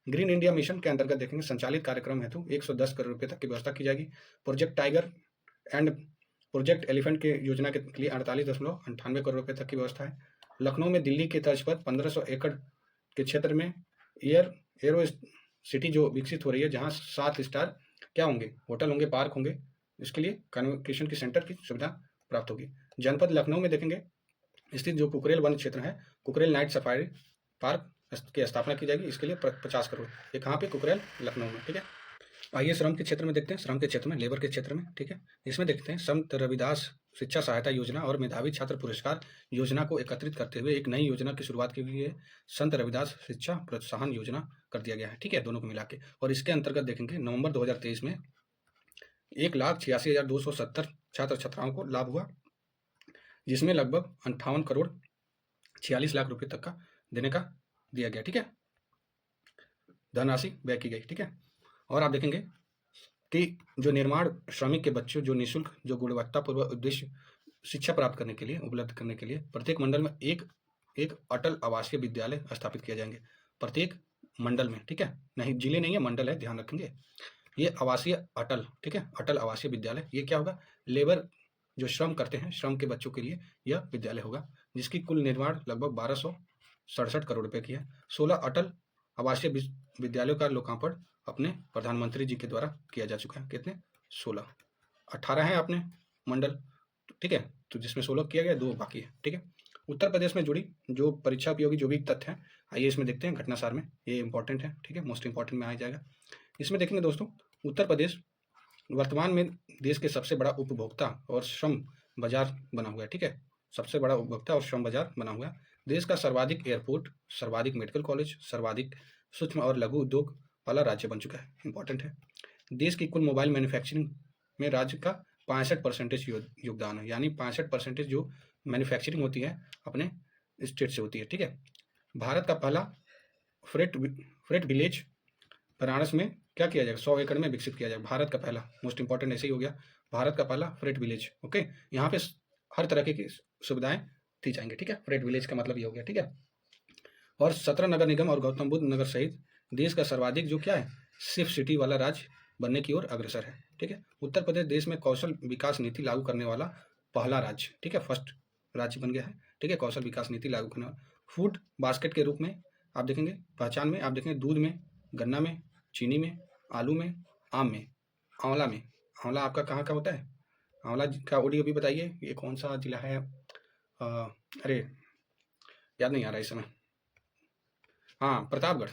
ग्रीन इंडिया मिशन के अंतर्गत देखेंगे संचालित कार्यक्रम हेतु 110 करोड़ रुपए तक की व्यवस्था की जाएगी। Project tiger and project elephant के योजना के लिए 48.98 करोड़ रुपए तक की व्यवस्था है। लखनऊ में दिल्ली के तर्ज पर 1500 एकड़ के क्षेत्र में एरो सिटी जो विकसित हो रही है, जहां 7 स्टार क्या होंगे, होटल होंगे, पार्क होंगे, इसके लिए कन्वोकेशन की सेंटर की सुविधा प्राप्त होगी। जनपद लखनऊ में देखेंगे स्थित जो कुकरेल वन क्षेत्र है, कुकरेल नाइट सफारी पार्क की स्थापना की जाएगी, इसके लिए 50 करोड़। ये कहाँ पे? कुकरेल, लखनऊ में। ठीक है, आइए श्रम के क्षेत्र में देखते हैं। श्रम के क्षेत्र में, लेबर के क्षेत्र में, ठीक है, इसमें देखते हैं संत रविदास शिक्षा सहायता योजना और मेधावी छात्र पुरस्कार योजना को एकत्रित करते हुए एक नई योजना की शुरुआत की गई है। संत रविदास शिक्षा प्रोत्साहन योजना कर दिया गया है। ठीक है, दोनों को मिला के। और इसके अंतर्गत देखेंगे नवंबर 2023 में 1,86,270 छात्र छात्राओं को लाभ हुआ, जिसमें लगभग 58 करोड़ 46 लाख रुपए तक का देने का दिया गया। ठीक है, धनराशि व्यय की गई। ठीक है, और आप देखेंगे कि जो निर्माण श्रमिक के बच्चों जो निःशुल्क जो गुणवत्तापूर्वक उद्देश्य शिक्षा प्राप्त करने के लिए उपलब्ध करने के लिए प्रत्येक मंडल में एक अटल आवासीय विद्यालय स्थापित किए जाएंगे। प्रत्येक मंडल में, ठीक है, नहीं जिले नहीं है, मंडल है, ध्यान रखेंगे। ये आवासीय अटल, ठीक है, अटल आवासीय विद्यालय, ये क्या होगा? लेबर जो श्रम करते हैं, श्रम के बच्चों के लिए यह विद्यालय होगा, जिसकी कुल निर्माण लगभग 1267 करोड़ रुपए की है। 16 अटल आवासीय विद्यालयों का लोकार्पण अपने प्रधानमंत्री जी के द्वारा किया जा चुका है। कितने? 16। 18 है अपने मंडल, ठीक है, तो जिसमें 16 किया गया, 2 बाकी है। ठीक है, उत्तर प्रदेश में जुड़ी जो परीक्षा उपयोगी जो भी तथ्य हैं, आइए इसमें देखते हैं घटनासार में। ये इंपॉर्टेंट है, ठीक है, मोस्ट इंपॉर्टेंट में आ जाएगा। इसमें देखेंगे दोस्तों, उत्तर प्रदेश वर्तमान में देश के सबसे बड़ा उपभोक्ता और श्रम बाजार बना हुआ है, ठीक है, सबसे बड़ा उपभोक्ता और श्रम बाजार बना हुआ है। देश का सर्वाधिक एयरपोर्ट, सर्वाधिक मेडिकल कॉलेज, सर्वाधिक सूक्ष्म और लघु उद्योग वाला राज्य बन चुका है, इंपॉर्टेंट है। देश की कुल मोबाइल मैन्युफैक्चरिंग में राज्य का 65% योगदान है, यानी 65% जो मैन्युफैक्चरिंग होती है अपने स्टेट से होती है, ठीक है। भारत का पहला फ्रेट विलेज बनारस में क्या किया जाएगा, 100 एकड़ में विकसित किया जाएगा। भारत का पहला, मोस्ट इंपॉर्टेंट ऐसे ही हो गया, भारत का पहला फ्रेट विलेज। ओके, यहाँ पे हर तरह की सुविधाएं दी जाएंगी, ठीक है। फ्रेट विलेज का मतलब ये हो गया, ठीक है। और 17 नगर निगम और गौतम बुद्ध नगर सहित देश का सर्वाधिक जो क्या है, सिर्फ सिटी वाला राज्य बनने की ओर अग्रसर है, ठीक है। उत्तर प्रदेश देश में कौशल विकास नीति लागू करने वाला पहला राज्य, ठीक है, फर्स्ट राज्य बन गया है, ठीक है, कौशल विकास नीति लागू करने वाला। फूड बास्केट के रूप में आप देखेंगे, पहचान में आप देखेंगे, दूध में, गन्ना में, चीनी में, आलू में, आम में, आंवला में। आंवला आपका कहाँ का होता है, आंवला का ओडी भी बताइए, ये कौन सा जिला है, अरे याद नहीं आ रहा इस समय, हाँ प्रतापगढ़,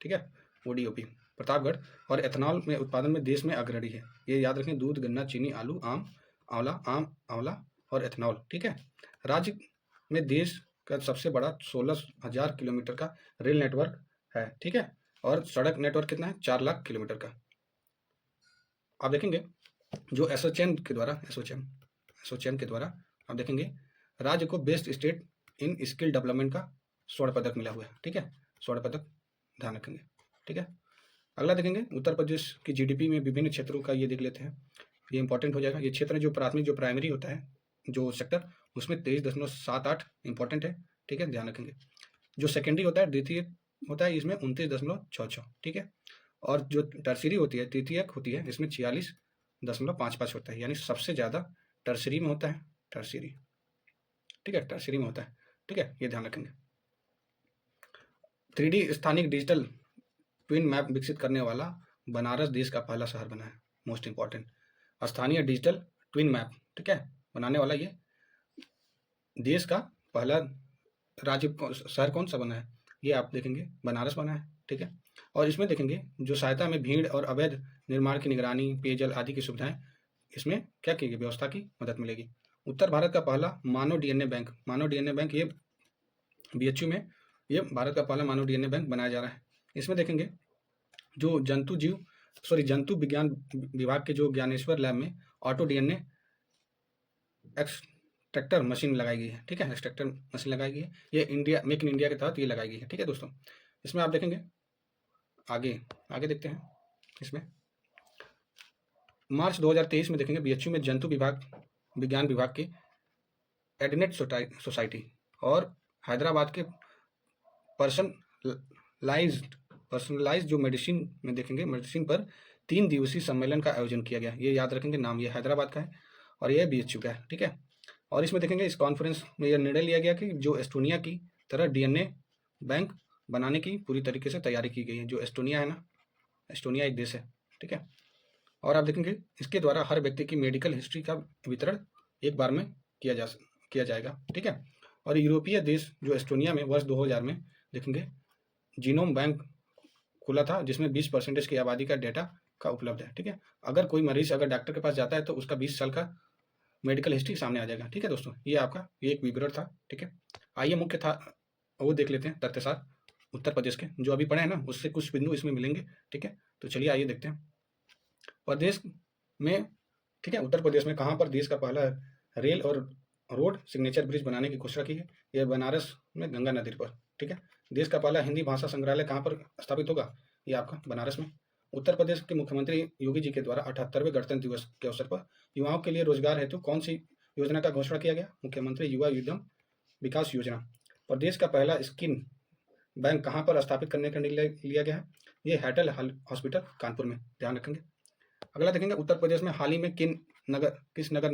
ठीक है, ओडीओपी प्रतापगढ़। और एथनॉल में उत्पादन में देश में अग्रणी है, ये याद रखें, दूध, गन्ना, चीनी, आलू, आंवला और एथनॉल, ठीक है। राज्य में देश का सबसे बड़ा 16,000 किलोमीटर का रेल नेटवर्क है, ठीक है। और सड़क नेटवर्क कितना है, 4 लाख किलोमीटर का। आप देखेंगे जो एसोचैम के द्वारा आप देखेंगे राज्य को best state in skill development का स्वर्ण पदक मिला हुआ है, ठीक है, स्वर्ण पदक ध्यान रखेंगे, ठीक है। अगला देखेंगे उत्तर प्रदेश की जीडीपी में विभिन्न क्षेत्रों का ये देख लेते हैं, ये इंपॉर्टेंट हो जाएगा। ये क्षेत्र जो प्राथमिक जो प्राइमरी होता है जो सेक्टर, उसमें 23.78 इंपॉर्टेंट है, ठीक है, ध्यान रखेंगे। जो सेकेंडरी होता है, द्वितीय होता है, इसमें 29.66, ठीक है। और जो टर्सरी होती है, तृतीयक होती है, इसमें 46.55 होता है, यानी सबसे ज़्यादा टर्सरी में होता है, टर्सरी, ठीक है, टर्सरी में होता है, ठीक है, ये ध्यान रखेंगे। 3D स्थानिक डिजिटल ट्विन मैप विकसित करने वाला बनारस देश का पहला शहर बना है, मोस्ट इंपॉर्टेंट, स्थानीय डिजिटल ट्विन मैप, ठीक है, बनाने वाला ये देश का पहला राज्य शहर कौन सा बना है, ये आप देखेंगे बनारस बना है, ठीक है। और इसमें देखेंगे जो सहायता में भीड़ और अवैध निर्माण की निगरानी, पेयजल आदि की सुविधाएं, इसमें क्या की गई, व्यवस्था की मदद मिलेगी। उत्तर भारत का पहला मानव डीएनए बैंक, ये बीएचयू में ये भारत का पहला मानव डीएनए बैंक बनाया जा रहा है। इसमें देखेंगे जो जंतु विज्ञान विभाग के जो ज्ञानेश्वर लैब में ऑटो डीएनए एक्सट्रैक्टर मशीन लगाई गई है, ठीक है, एक्सट्रैक्टर मशीन लगाई गई है, ये इंडिया मेक इन इंडिया के तहत ये लगाई गई है, ठीक है दोस्तों। इसमें आप देखेंगे आगे देखते हैं। इसमें मार्च 2023 में देखेंगे बीएचयू में जंतु विज्ञान विभाग की एडनेट सोसाइटी और हैदराबाद के पर्सनलाइज्ड जो मेडिसिन में देखेंगे, मेडिसिन पर 3 दिवसीय सम्मेलन का आयोजन किया गया, ये याद रखेंगे, नाम ये हैदराबाद का है और ये बीएचयू का है, ठीक है। और इसमें देखेंगे इस कॉन्फ्रेंस में यह निर्णय लिया गया कि जो एस्टोनिया की तरह डीएनए बैंक बनाने की पूरी तरीके से तैयारी की गई है। जो एस्टोनिया है ना, एस्टोनिया एक देश है, ठीक है। और आप देखेंगे इसके द्वारा हर व्यक्ति की मेडिकल हिस्ट्री का वितरण एक बार में किया जाएगा, ठीक है। और यूरोपीय देश जो एस्टोनिया में वर्ष 2000 में देखेंगे जीनोम बैंक खुला था, जिसमें 20% की आबादी का डेटा का उपलब्ध है, ठीक है। अगर कोई मरीज अगर डॉक्टर के पास जाता है तो उसका 20 साल का मेडिकल हिस्ट्री सामने आ जाएगा, ठीक है दोस्तों। ये आपका ये एक विवरण था, ठीक है। आइए मुख्य था वो देख लेते हैं, तथ्यसार उत्तर प्रदेश के जो अभी पढ़े हैं ना, उससे कुछ बिंदु इसमें मिलेंगे, ठीक है। तो चलिए आइए देखते हैं प्रदेश में, ठीक है, उत्तर प्रदेश में कहाँ पर देश का पहला रेल और रोड सिग्नेचर ब्रिज बनाने की घोषणा की है, यह बनारस में गंगा नदी पर, ठीक है। देश का पहला हिंदी भाषा संग्रहालय कहाँ पर स्थापित होगा, ये आपका बनारस में। उत्तर प्रदेश के मुख्यमंत्री योगी जी के द्वारा 78वें गणतंत्र दिवस के अवसर पर युवाओं के लिए रोजगार हेतु कौन सी योजना का घोषणा किया गया, मुख्यमंत्री युवा उद्यम विकास योजना। प्रदेश का पहला स्किन बैंक कहाँ पर स्थापित करने का निर्णय लिया गया है, ये हैटल हॉस्पिटल कानपुर में, ध्यान रखेंगे। अगला देखेंगे उत्तर प्रदेश में हाल ही में किस नगर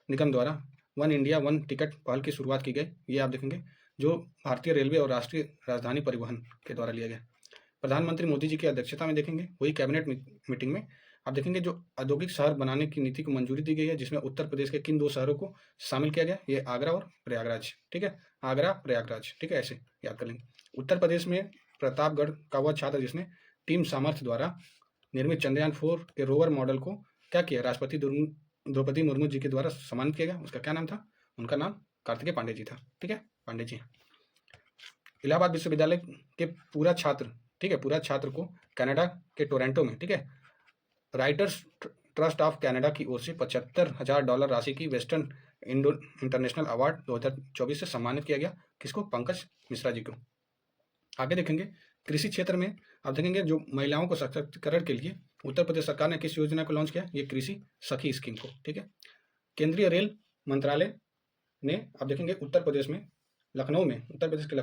निगम द्वारा वन इंडिया वन टिकट पहल की शुरुआत की गई, ये आप देखेंगे जो भारतीय रेलवे और राष्ट्रीय राजधानी परिवहन के द्वारा लिया गया। प्रधानमंत्री मोदी जी की अध्यक्षता में देखेंगे हुई कैबिनेट मीटिंग में आप देखेंगे जो औद्योगिक शहर बनाने की नीति को मंजूरी दी गई है, जिसमें उत्तर प्रदेश के किन 2 शहरों को शामिल किया गया, ये आगरा और प्रयागराज, ठीक है? आगरा, प्रयागराज, ठीक है? ऐसे याद कर लेंगे। उत्तर प्रदेश में प्रतापगढ़ का वह छात्र जिसने टीम सामर्थ्य द्वारा निर्मित चंद्रयान 4 के रोवर मॉडल को क्या किया, राष्ट्रपति द्रौपदी मुर्मू जी के द्वारा सम्मानित किया गया। उसका क्या नाम था? उनका नाम कार्तिकेय पांडे जी था, ठीक है? पांडे जी। इलाहाबाद विश्वविद्यालय के पूरा छात्र, ठीक है, पूरा छात्र को कनाडा के टोरंटो में, ठीक है, राइटर्स ट्रस्ट ऑफ कनाडा की ओर से $75,000 राशि की वेस्टर्न इंटरनेशनल अवार्ड 2024 से सम्मानित किया गया। किसको? पंकज मिश्रा जी को। आगे देखेंगे कृषि क्षेत्र में आप देखेंगे जो महिलाओं को सशक्तिकरण के लिए उत्तर प्रदेश सरकार ने किस योजना को लॉन्च किया, ये कृषि सखी स्कीम को, ठीक है? केंद्रीय रेल मंत्रालय ने आप देखेंगे उत्तर प्रदेश में लखनऊ में, उत्तर प्रदेश के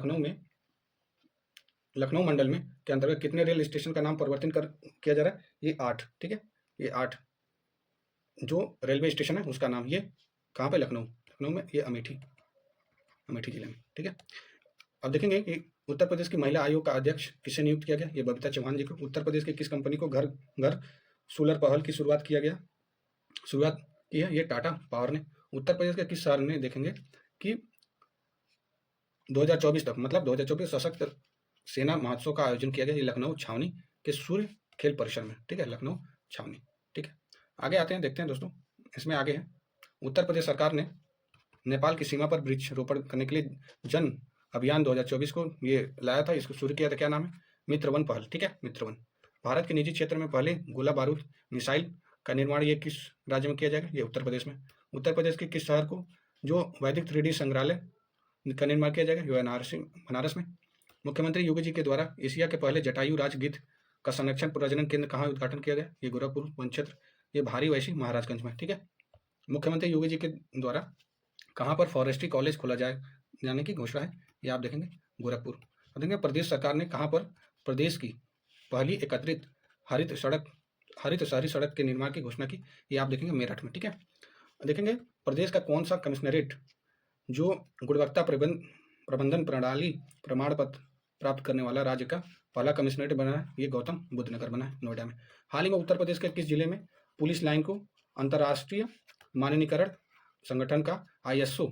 लखनऊ मंडल में के अंतर्गत कितने रेल स्टेशन का नाम परिवर्तन किया जा रहा है, ये 8, ठीक है? ये 8 जो रेलवे स्टेशन है उसका नाम, ये कहाँ पे? लखनऊ में, ये अमेठी जिले में, ठीक है? अब देखेंगे कि उत्तर प्रदेश की महिला आयोग का अध्यक्ष किसे नियुक्त किया गया, ये बबीता चौहान जी को। उत्तर प्रदेश की किस कंपनी को घर घर सोलर पहल की शुरुआत की है, ये टाटा पावर ने। उत्तर प्रदेश के किस शहर ने देखेंगे कि 2024 तक, मतलब 2024 सशक्त सेना महोत्सव का आयोजन किया गया, ये लखनऊ छावनी के सूर्य खेल परिसर में, ठीक है? लखनऊ छावनी, ठीक है? आगे आते हैं, देखते हैं दोस्तों, इसमें आगे है उत्तर प्रदेश सरकार ने नेपाल की सीमा पर वृक्ष रोपण करने के लिए जन अभियान 2024 को ये लाया था, इसको शुरू किया था। क्या नाम है? मित्र वन पहल, ठीक है? मित्र वन। भारत के निजी क्षेत्र में पहले गोला बारूद मिसाइल का निर्माण ये किस राज्य में किया जाएगा, ये उत्तर प्रदेश में। उत्तर प्रदेश के किस शहर को जो वैदिक 3D संग्रहालय का निर्माण किया जाएगा, ये बनारस में। मुख्यमंत्री योगी जी के द्वारा एशिया के पहले जटायु राजगिद्ध का संरक्षण प्रजनन केंद्र कहाँ उद्घाटन किया गया, ये गोरखपुर वन क्षेत्र, ये भारी वैसी महाराजगंज में, ठीक है? मुख्यमंत्री योगी जी के द्वारा कहाँ पर फॉरेस्ट्री कॉलेज खोला जाने की घोषणा है, ये आप देखेंगे गोरखपुर। अब देखेंगे प्रदेश सरकार ने कहाँ पर प्रदेश की पहली एकत्रित हरित शहरी सड़क के निर्माण की घोषणा की, ये आप देखेंगे मेरठ में, ठीक है? देखेंगे प्रदेश का कौन सा कमिश्नरेट जो गुणवत्ता प्रबंधन प्रणाली प्रमाण पत्र प्राप्त करने वाला राज्य का पहला कमिश्नरेट बना है, ये गौतम बुद्ध नगर बना है, नोएडा में। हाल ही में उत्तर प्रदेश के किस जिले में पुलिस लाइन को अंतर्राष्ट्रीय मानकीकरण संगठन का ISO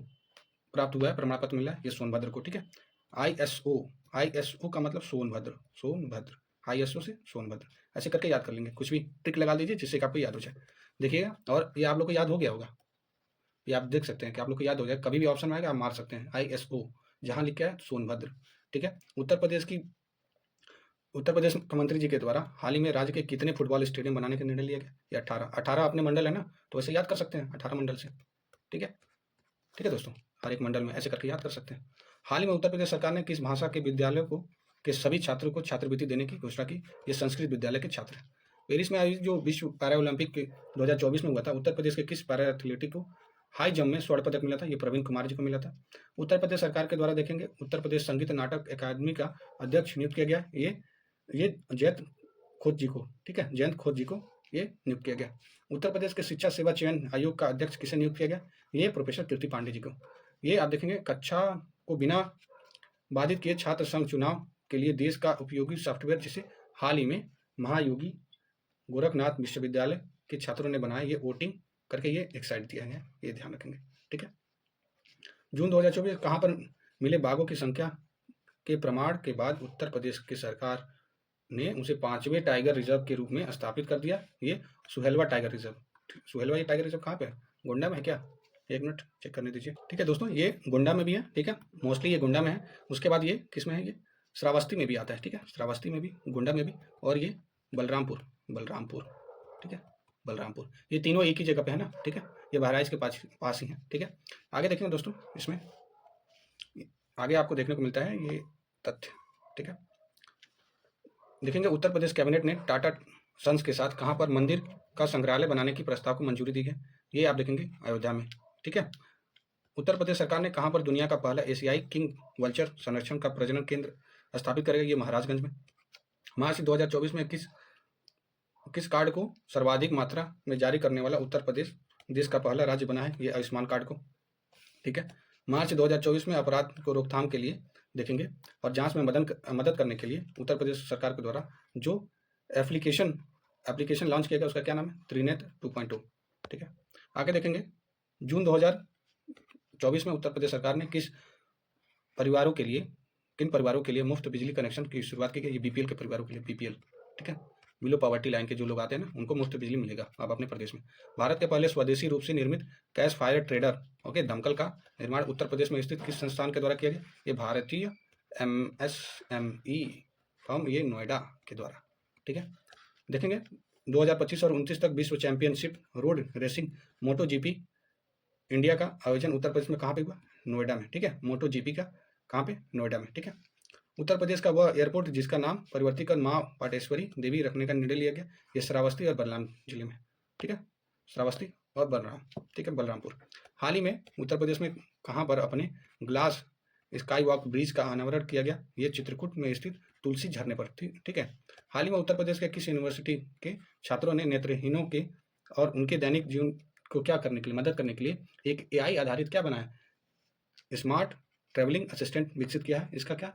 प्राप्त हुआ है, प्रमाण पत्र मिला है, ये सोनभद्र को, ठीक है? ISO का मतलब सोनभद्र, ISO से सोनभद्र, ऐसे करके याद कर लेंगे। कुछ भी ट्रिक लगा दीजिए जिससे आपको याद हो जाए, देखिएगा। और ये आप लोग को याद हो गया होगा, ये आप देख सकते हैं कि आप लोग को याद हो जाए, कभी भी ऑप्शन में आएगा आप मार सकते हैं, ISO जहाँ लिखा है सोनभद्र, ठीक है? उत्तर प्रदेश मुख्यमंत्री जी के द्वारा हाल ही में राज्य के कितने फुटबॉल स्टेडियम बनाने का निर्णय लिया गया, ये 18 अपने मंडल है ना, तो ऐसे याद कर सकते हैं 18 मंडल से, ठीक है? ठीक है दोस्तों, हर एक मंडल में ऐसे करके याद कर सकते हैं। हाल ही में उत्तर प्रदेश सरकार ने किस भाषा के विद्यालयों के सभी छात्रों को छात्रवृत्ति देने की घोषणा की, ये संस्कृत विद्यालय के छात्र हैं। पेरिस में आयोजित जो विश्व पैरा ओलंपिक 2024 में हुआ था, उत्तर प्रदेश के किस पैरा एथलीट को हाई जंप में स्वर्ण पदक मिला था, ये प्रवीण कुमार जी को मिला था। उत्तर प्रदेश सरकार के द्वारा देखेंगे उत्तर प्रदेश संगीत नाटक अकादमी का अध्यक्ष नियुक्त किया गया, ये जयंत खोत जी को, ठीक है? जयंत खोत जी को ये नियुक्त किया गया। उत्तर प्रदेश के शिक्षा सेवा चयन आयोग का अध्यक्ष किसे नियुक्त किया गया, ये प्रोफेसर कीर्ति पांडे जी को। ये आप देखेंगे कक्षा को बिना बाधित किए छात्र संघ चुनाव के लिए देश का उपयोगी सॉफ्टवेयर जिसे हाल ही में महायोगी गोरखनाथ विश्वविद्यालय के छात्रों ने बनाया, ये वोटिंग करके ये एक साइड दिया है, ये ध्यान रखेंगे, ठीक है? जून 2024 कहाँ पर मिले बाघों की संख्या के प्रमाण के बाद उत्तर प्रदेश की सरकार ने उसे 5वें टाइगर रिजर्व के रूप में स्थापित कर दिया, ये सुहेलवा टाइगर रिजर्व। सुहेलवा ये टाइगर रिजर्व कहाँ पे है, गोंडा में है क्या? एक मिनट चेक करने दीजिए, ठीक है दोस्तों? ये गोंडा में भी है, ठीक है? मोस्टली ये गोंडा में है। उसके बाद ये किस में है, ये श्रावस्ती में भी आता है, ठीक है? श्रावस्ती में भी, गोंडा में भी, और ये बलरामपुर, ठीक है? बलरामपुर, ये तीनों एक ही जगह पे है ना, ठीक है? ये बहराइच के पास ही है, ठीक है? आगे देखेंगे दोस्तों, इसमें आगे आपको देखने को मिलता है ये तथ्य, ठीक है? देखेंगे उत्तर प्रदेश कैबिनेट ने टाटा सन्स के साथ कहाँ पर मंदिर का संग्रहालय बनाने की प्रस्ताव को मंजूरी दी है, ये आप देखेंगे अयोध्या में, ठीक है? उत्तर प्रदेश सरकार ने कहाँ पर दुनिया का पहला एशियाई किंग वल्चर संरक्षण का प्रजनन केंद्र स्थापित करेगा, ये महाराजगंज में। मार्च 2024 में किस कार्ड को सर्वाधिक मात्रा में जारी करने वाला उत्तर प्रदेश देश का पहला राज्य बना है, ये आयुष्मान कार्ड को, ठीक है? मार्च 2024 में अपराध को रोकथाम के लिए देखेंगे और जांच में मदद करने के लिए उत्तर प्रदेश सरकार के द्वारा जो एप्लीकेशन लॉन्च किया गया, उसका क्या नाम है, त्रिनेत्र 2.0, ठीक है। आगे देखेंगे जून 2024 में उत्तर प्रदेश सरकार ने किन परिवारों के लिए मुफ्त बिजली कनेक्शन की शुरुआत की गई। ये बीपीएल के परिवारों के लिए, बीपीएल, ठीक है, बिलो पॉवर्टी लाइन के जो लोग आते हैं ना, उनको मुफ्त बिजली मिलेगा अब अपने प्रदेश में। भारत के पहले स्वदेशी रूप से निर्मित कैश फायर ट्रेडर, ओके, दमकल का निर्माण उत्तर प्रदेश में स्थित किस संस्थान के द्वारा किया गया। ये भारतीय MSME फर्म, ये नोएडा के द्वारा, ठीक है। देखेंगे 2025 और 29 तक विश्व चैंपियनशिप रोड रेसिंग मोटो जीपी इंडिया का आयोजन उत्तर प्रदेश में कहाँ पे हुआ, नोएडा में, ठीक है। मोटो जीपी का कहाँ पे, नोएडा में, ठीक है। उत्तर प्रदेश का वह एयरपोर्ट जिसका नाम परिवर्तित कर माँ पाटेश्वरी देवी रखने का निर्णय लिया गया, ये श्रावस्ती और बलराम जिले में, ठीक है, श्रावस्ती और बलराम, ठीक है, बलरामपुर। हाल ही में उत्तर प्रदेश में कहाँ पर अपने ग्लास स्काई वॉक ब्रिज का अनावरण किया गया, ये चित्रकूट में स्थित तुलसी झरने पर, ठीक है। हाल ही में उत्तर प्रदेश के किस यूनिवर्सिटी के छात्रों ने नेत्रहीनों के और उनके दैनिक जीवन को क्या करने के लिए, मदद करने के लिए एक AI आधारित क्या बनाया, स्मार्ट ट्रेवलिंग असिस्टेंट विकसित किया है। इसका क्या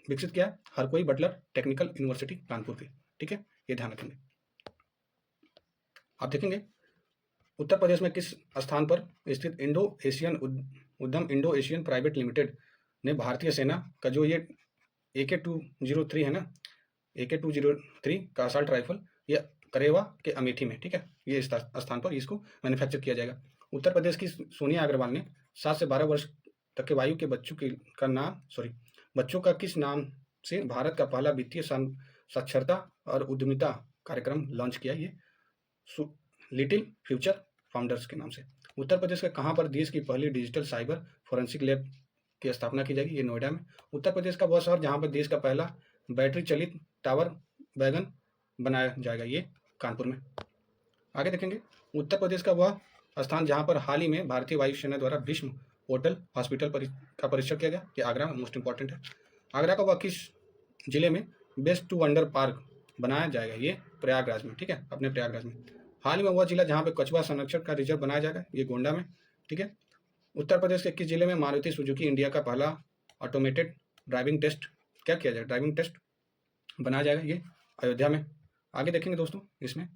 विकसित किया है, हरकोई बटलर टेक्निकल यूनिवर्सिटी कानपुर के, ठीक है, ये ध्यान रखेंगे। आप देखेंगे उत्तर प्रदेश में किस स्थान पर स्थित इंडो एशियन उद्यम इंडो एशियन प्राइवेट लिमिटेड ने भारतीय सेना का जो ये AK-203 है ना, AK-203 का असल्ट राइफल, ये करेवा के अमेठी में, ठीक है, ये स्थान पर इसको मैन्युफैक्चर किया जाएगा। उत्तर प्रदेश की सोनिया अग्रवाल ने 7 से 12 वर्ष तक के वायु के बच्चों का किस नाम से भारत का पहला वित्तीय साक्षरता और उद्यमिता कार्यक्रम लॉन्च किया, ये लिटिल फ्यूचर फाउंडर्स के नाम से। उत्तर प्रदेश के कहाँ पर देश की पहली डिजिटल साइबर फोरेंसिक लैब की स्थापना की जाएगी, ये नोएडा में। उत्तर प्रदेश का वह शहर जहाँ पर देश का पहला बैटरी चलित टावर वैगन बनाया जाएगा, ये कानपुर में। आगे देखेंगे उत्तर प्रदेश का वह स्थान जहाँ पर हाल ही में भारतीय वायुसेना द्वारा विश्व होटल हॉस्पिटल का परीक्षण किया गया, ये आगरा में, मोस्ट इंपॉर्टेंट है। आगरा का वह किस जिले में बेस्ट टू वंडर पार्क बनाया जाएगा, ये प्रयागराज में, ठीक है, अपने प्रयागराज में। हाल ही में वह जिला जहाँ पे कछुआ संरक्षण का रिजर्व बनाया जाएगा, ये गोंडा में, ठीक है। उत्तर प्रदेश के किस जिले में मारुति सुजुकी इंडिया का पहला ऑटोमेटेड ड्राइविंग टेस्ट क्या किया जाएगा, ड्राइविंग टेस्ट बनाया जाएगा, ये अयोध्या में। आगे देखेंगे दोस्तों इसमें,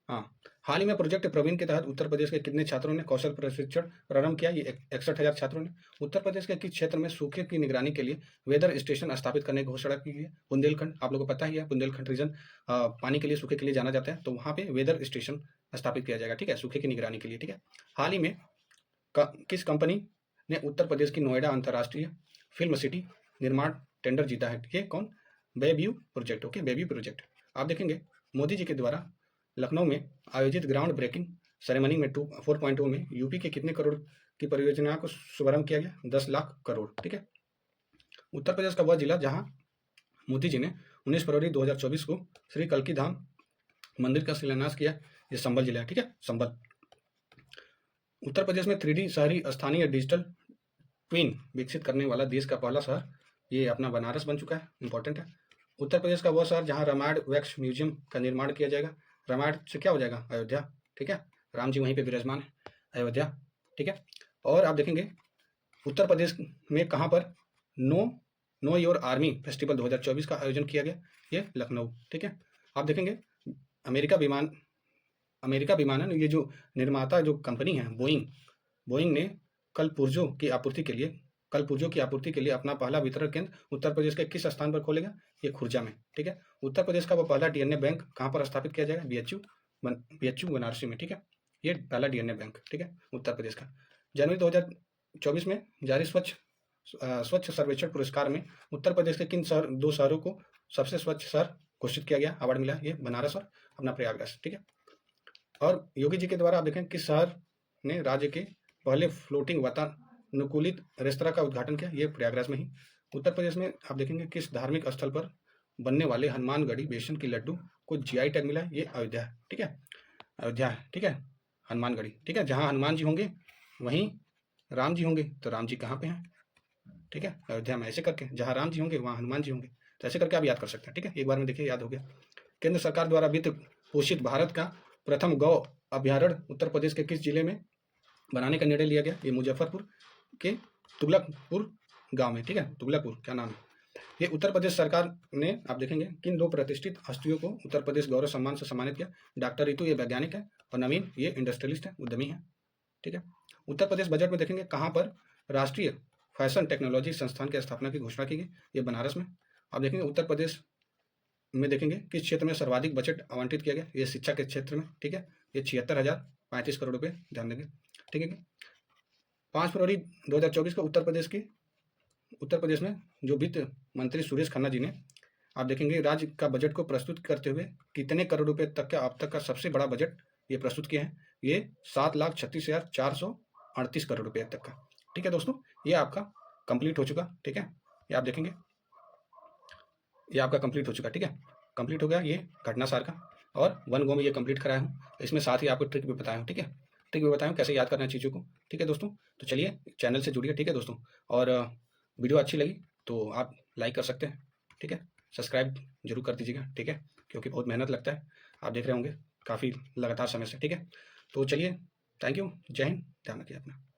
हाँ, हाल ही में प्रोजेक्ट प्रवीण के तहत उत्तर प्रदेश के कितने छात्रों ने कौशल प्रशिक्षण प्रारंभ किया, ये 61,000 छात्रों ने। उत्तर प्रदेश के किस क्षेत्र में सूखे की निगरानी के लिए वेदर स्टेशन स्थापित करने की घोषणा की है, बुंदेलखंड, आप लोगों को पता ही है, बुंदेलखंड रीजन पानी के लिए, सूखे के लिए जाना जाता है, तो वहाँ पे वेदर स्टेशन स्थापित किया जाएगा, ठीक है, सूखे की निगरानी के लिए, ठीक है। हाल ही में किस कंपनी ने उत्तर प्रदेश की नोएडा अंतर्राष्ट्रीय फिल्म सिटी निर्माण टेंडर जीता है, ये कौन, Bayview project, okay, Bayview project. आप देखेंगे मोदी जी के द्वारा लखनऊ में आयोजित ग्राउंड ब्रेकिंग सेरेमनी में 4.0 में यूपी के कितने करोड़ की परियोजना को शुभारंभ किया गया, 10 लाख करोड़, ठीक है। उत्तर प्रदेश का वह जिला जहां मोदी जी ने 19 फरवरी 2024 को श्री कल्की धाम मंदिर का शिलान्यास किया, ये संभल जिला है, ठीक है, संभल। उत्तर प्रदेश में 3D शहरी स्थानीय डिजिटल ट्विन विकसित करने वाला देश का पहला शहर, ये अपना बनारस बन चुका है, इंपॉर्टेंट है। उत्तर प्रदेश का वह शहर जहां रामायण वैक्स म्यूजियम का निर्माण किया जाएगा, रामायण से क्या हो जाएगा, अयोध्या, ठीक है, राम जी वहीं पे विराजमान है, अयोध्या, ठीक है। और आप देखेंगे उत्तर प्रदेश में कहाँ पर नो योर आर्मी फेस्टिवल 2024 का आयोजन किया गया, ये लखनऊ, ठीक है। आप देखेंगे अमेरिका विमानन, ये जो निर्माता जो कंपनी है बोइंग ने कल पुर्जों की आपूर्ति के लिए अपना पहला वितरण केंद्र उत्तर प्रदेश के किस स्थान पर खोलेगा, ये खुर्जा में, ठीक है। उत्तर प्रदेश का वो पहला DNA बैंक कहाँ पर स्थापित किया जाएगा, BHU बनारसी में, ठीक है, ये पहला DNA बैंक, ठीक है, उत्तर प्रदेश का। जनवरी 2024 में जारी स्वच्छ सर्वेक्षण पुरस्कार में उत्तर प्रदेश के किन दो शहरों को सबसे स्वच्छ शहर घोषित किया गया, अवार्ड मिला, ये बनारस और अपना प्रयागराज, ठीक है। और योगी जी के द्वारा आप देखें किस शहर ने राज्य के पहले फ्लोटिंग वातानुकूलित रेस्तरां का उद्घाटन किया, ये प्रयागराज में ही। उत्तर प्रदेश में आप देखेंगे किस धार्मिक स्थल पर बनने वाले हनुमानगढ़ी बेसन की लड्डू को GI टैग मिला है, ये अयोध्या है, ठीक है, अयोध्या है, ठीक है, हनुमानगढ़ी, ठीक है। जहाँ हनुमान जी होंगे वहीं राम जी होंगे, तो राम जी कहाँ पे हैं, ठीक है, अयोध्या में। ऐसे करके जहाँ राम जी होंगे वहाँ हनुमान जी होंगे, तो ऐसे करके आप याद कर सकते हैं, ठीक है, एक बार में देखिए याद हो गया। केंद्र सरकार द्वारा वित्त पोषित भारत का प्रथम गौ अभ्यारण्य उत्तर प्रदेश के किस जिले में बनाने का निर्णय लिया गया, ये मुजफ्फरपुर के तुगलकपुर गांव में, ठीक है, तुगलकपुर क्या नाम है, ये उत्तर प्रदेश सरकार ने आप देखेंगे किन 2 प्रतिष्ठित हस्तियों को उत्तर प्रदेश गौरव सम्मान से सम्मानित किया। डॉक्टर रितु ये वैज्ञानिक है और नवीन ये इंडस्ट्रियलिस्ट है, उद्यमी है, ठीक है। उत्तर प्रदेश बजट में देखेंगे कहाँ पर राष्ट्रीय फैशन टेक्नोलॉजी संस्थान की स्थापना की घोषणा की गई, ये बनारस में। आप देखेंगे उत्तर प्रदेश में देखेंगे किस क्षेत्र में सर्वाधिक बजट आवंटित किया गया, ये शिक्षा के क्षेत्र में, ठीक है। ये 76,035 करोड़ रुपए, ध्यान देंगे, ठीक है। 5 फरवरी 2024 को उत्तर प्रदेश में जो वित्त मंत्री सुरेश खन्ना जी ने आप देखेंगे राज्य का बजट को प्रस्तुत करते हुए कितने करोड़ रुपए तक का अब तक का सबसे बड़ा बजट ये प्रस्तुत किया है, ये 7,36,438 करोड़ रुपए तक का, ठीक है दोस्तों। ये आपका कंप्लीट हो चुका, ठीक है। ये आप देखेंगे ये आपका कंप्लीट हो चुका, ठीक है। कंप्लीट हो गया ये घटना सार का, और 1 गो में ये कंप्लीट कराया हूँ। इसमें साथ ही आपको ट्रिक भी बताया हूँ, ठीक है। ट्रिक भी बताया हूँ कैसे याद करना है चीज़ों को, ठीक है दोस्तों। तो चलिए चैनल से जुड़िए, ठीक है दोस्तों। और वीडियो अच्छी लगी तो आप लाइक कर सकते हैं, ठीक है। सब्सक्राइब जरूर कर दीजिएगा, ठीक है, क्योंकि बहुत मेहनत लगता है, आप देख रहे होंगे काफ़ी लगातार समय से, ठीक है। तो चलिए, थैंक यू, जय हिंद, ध्यान रखिए अपना।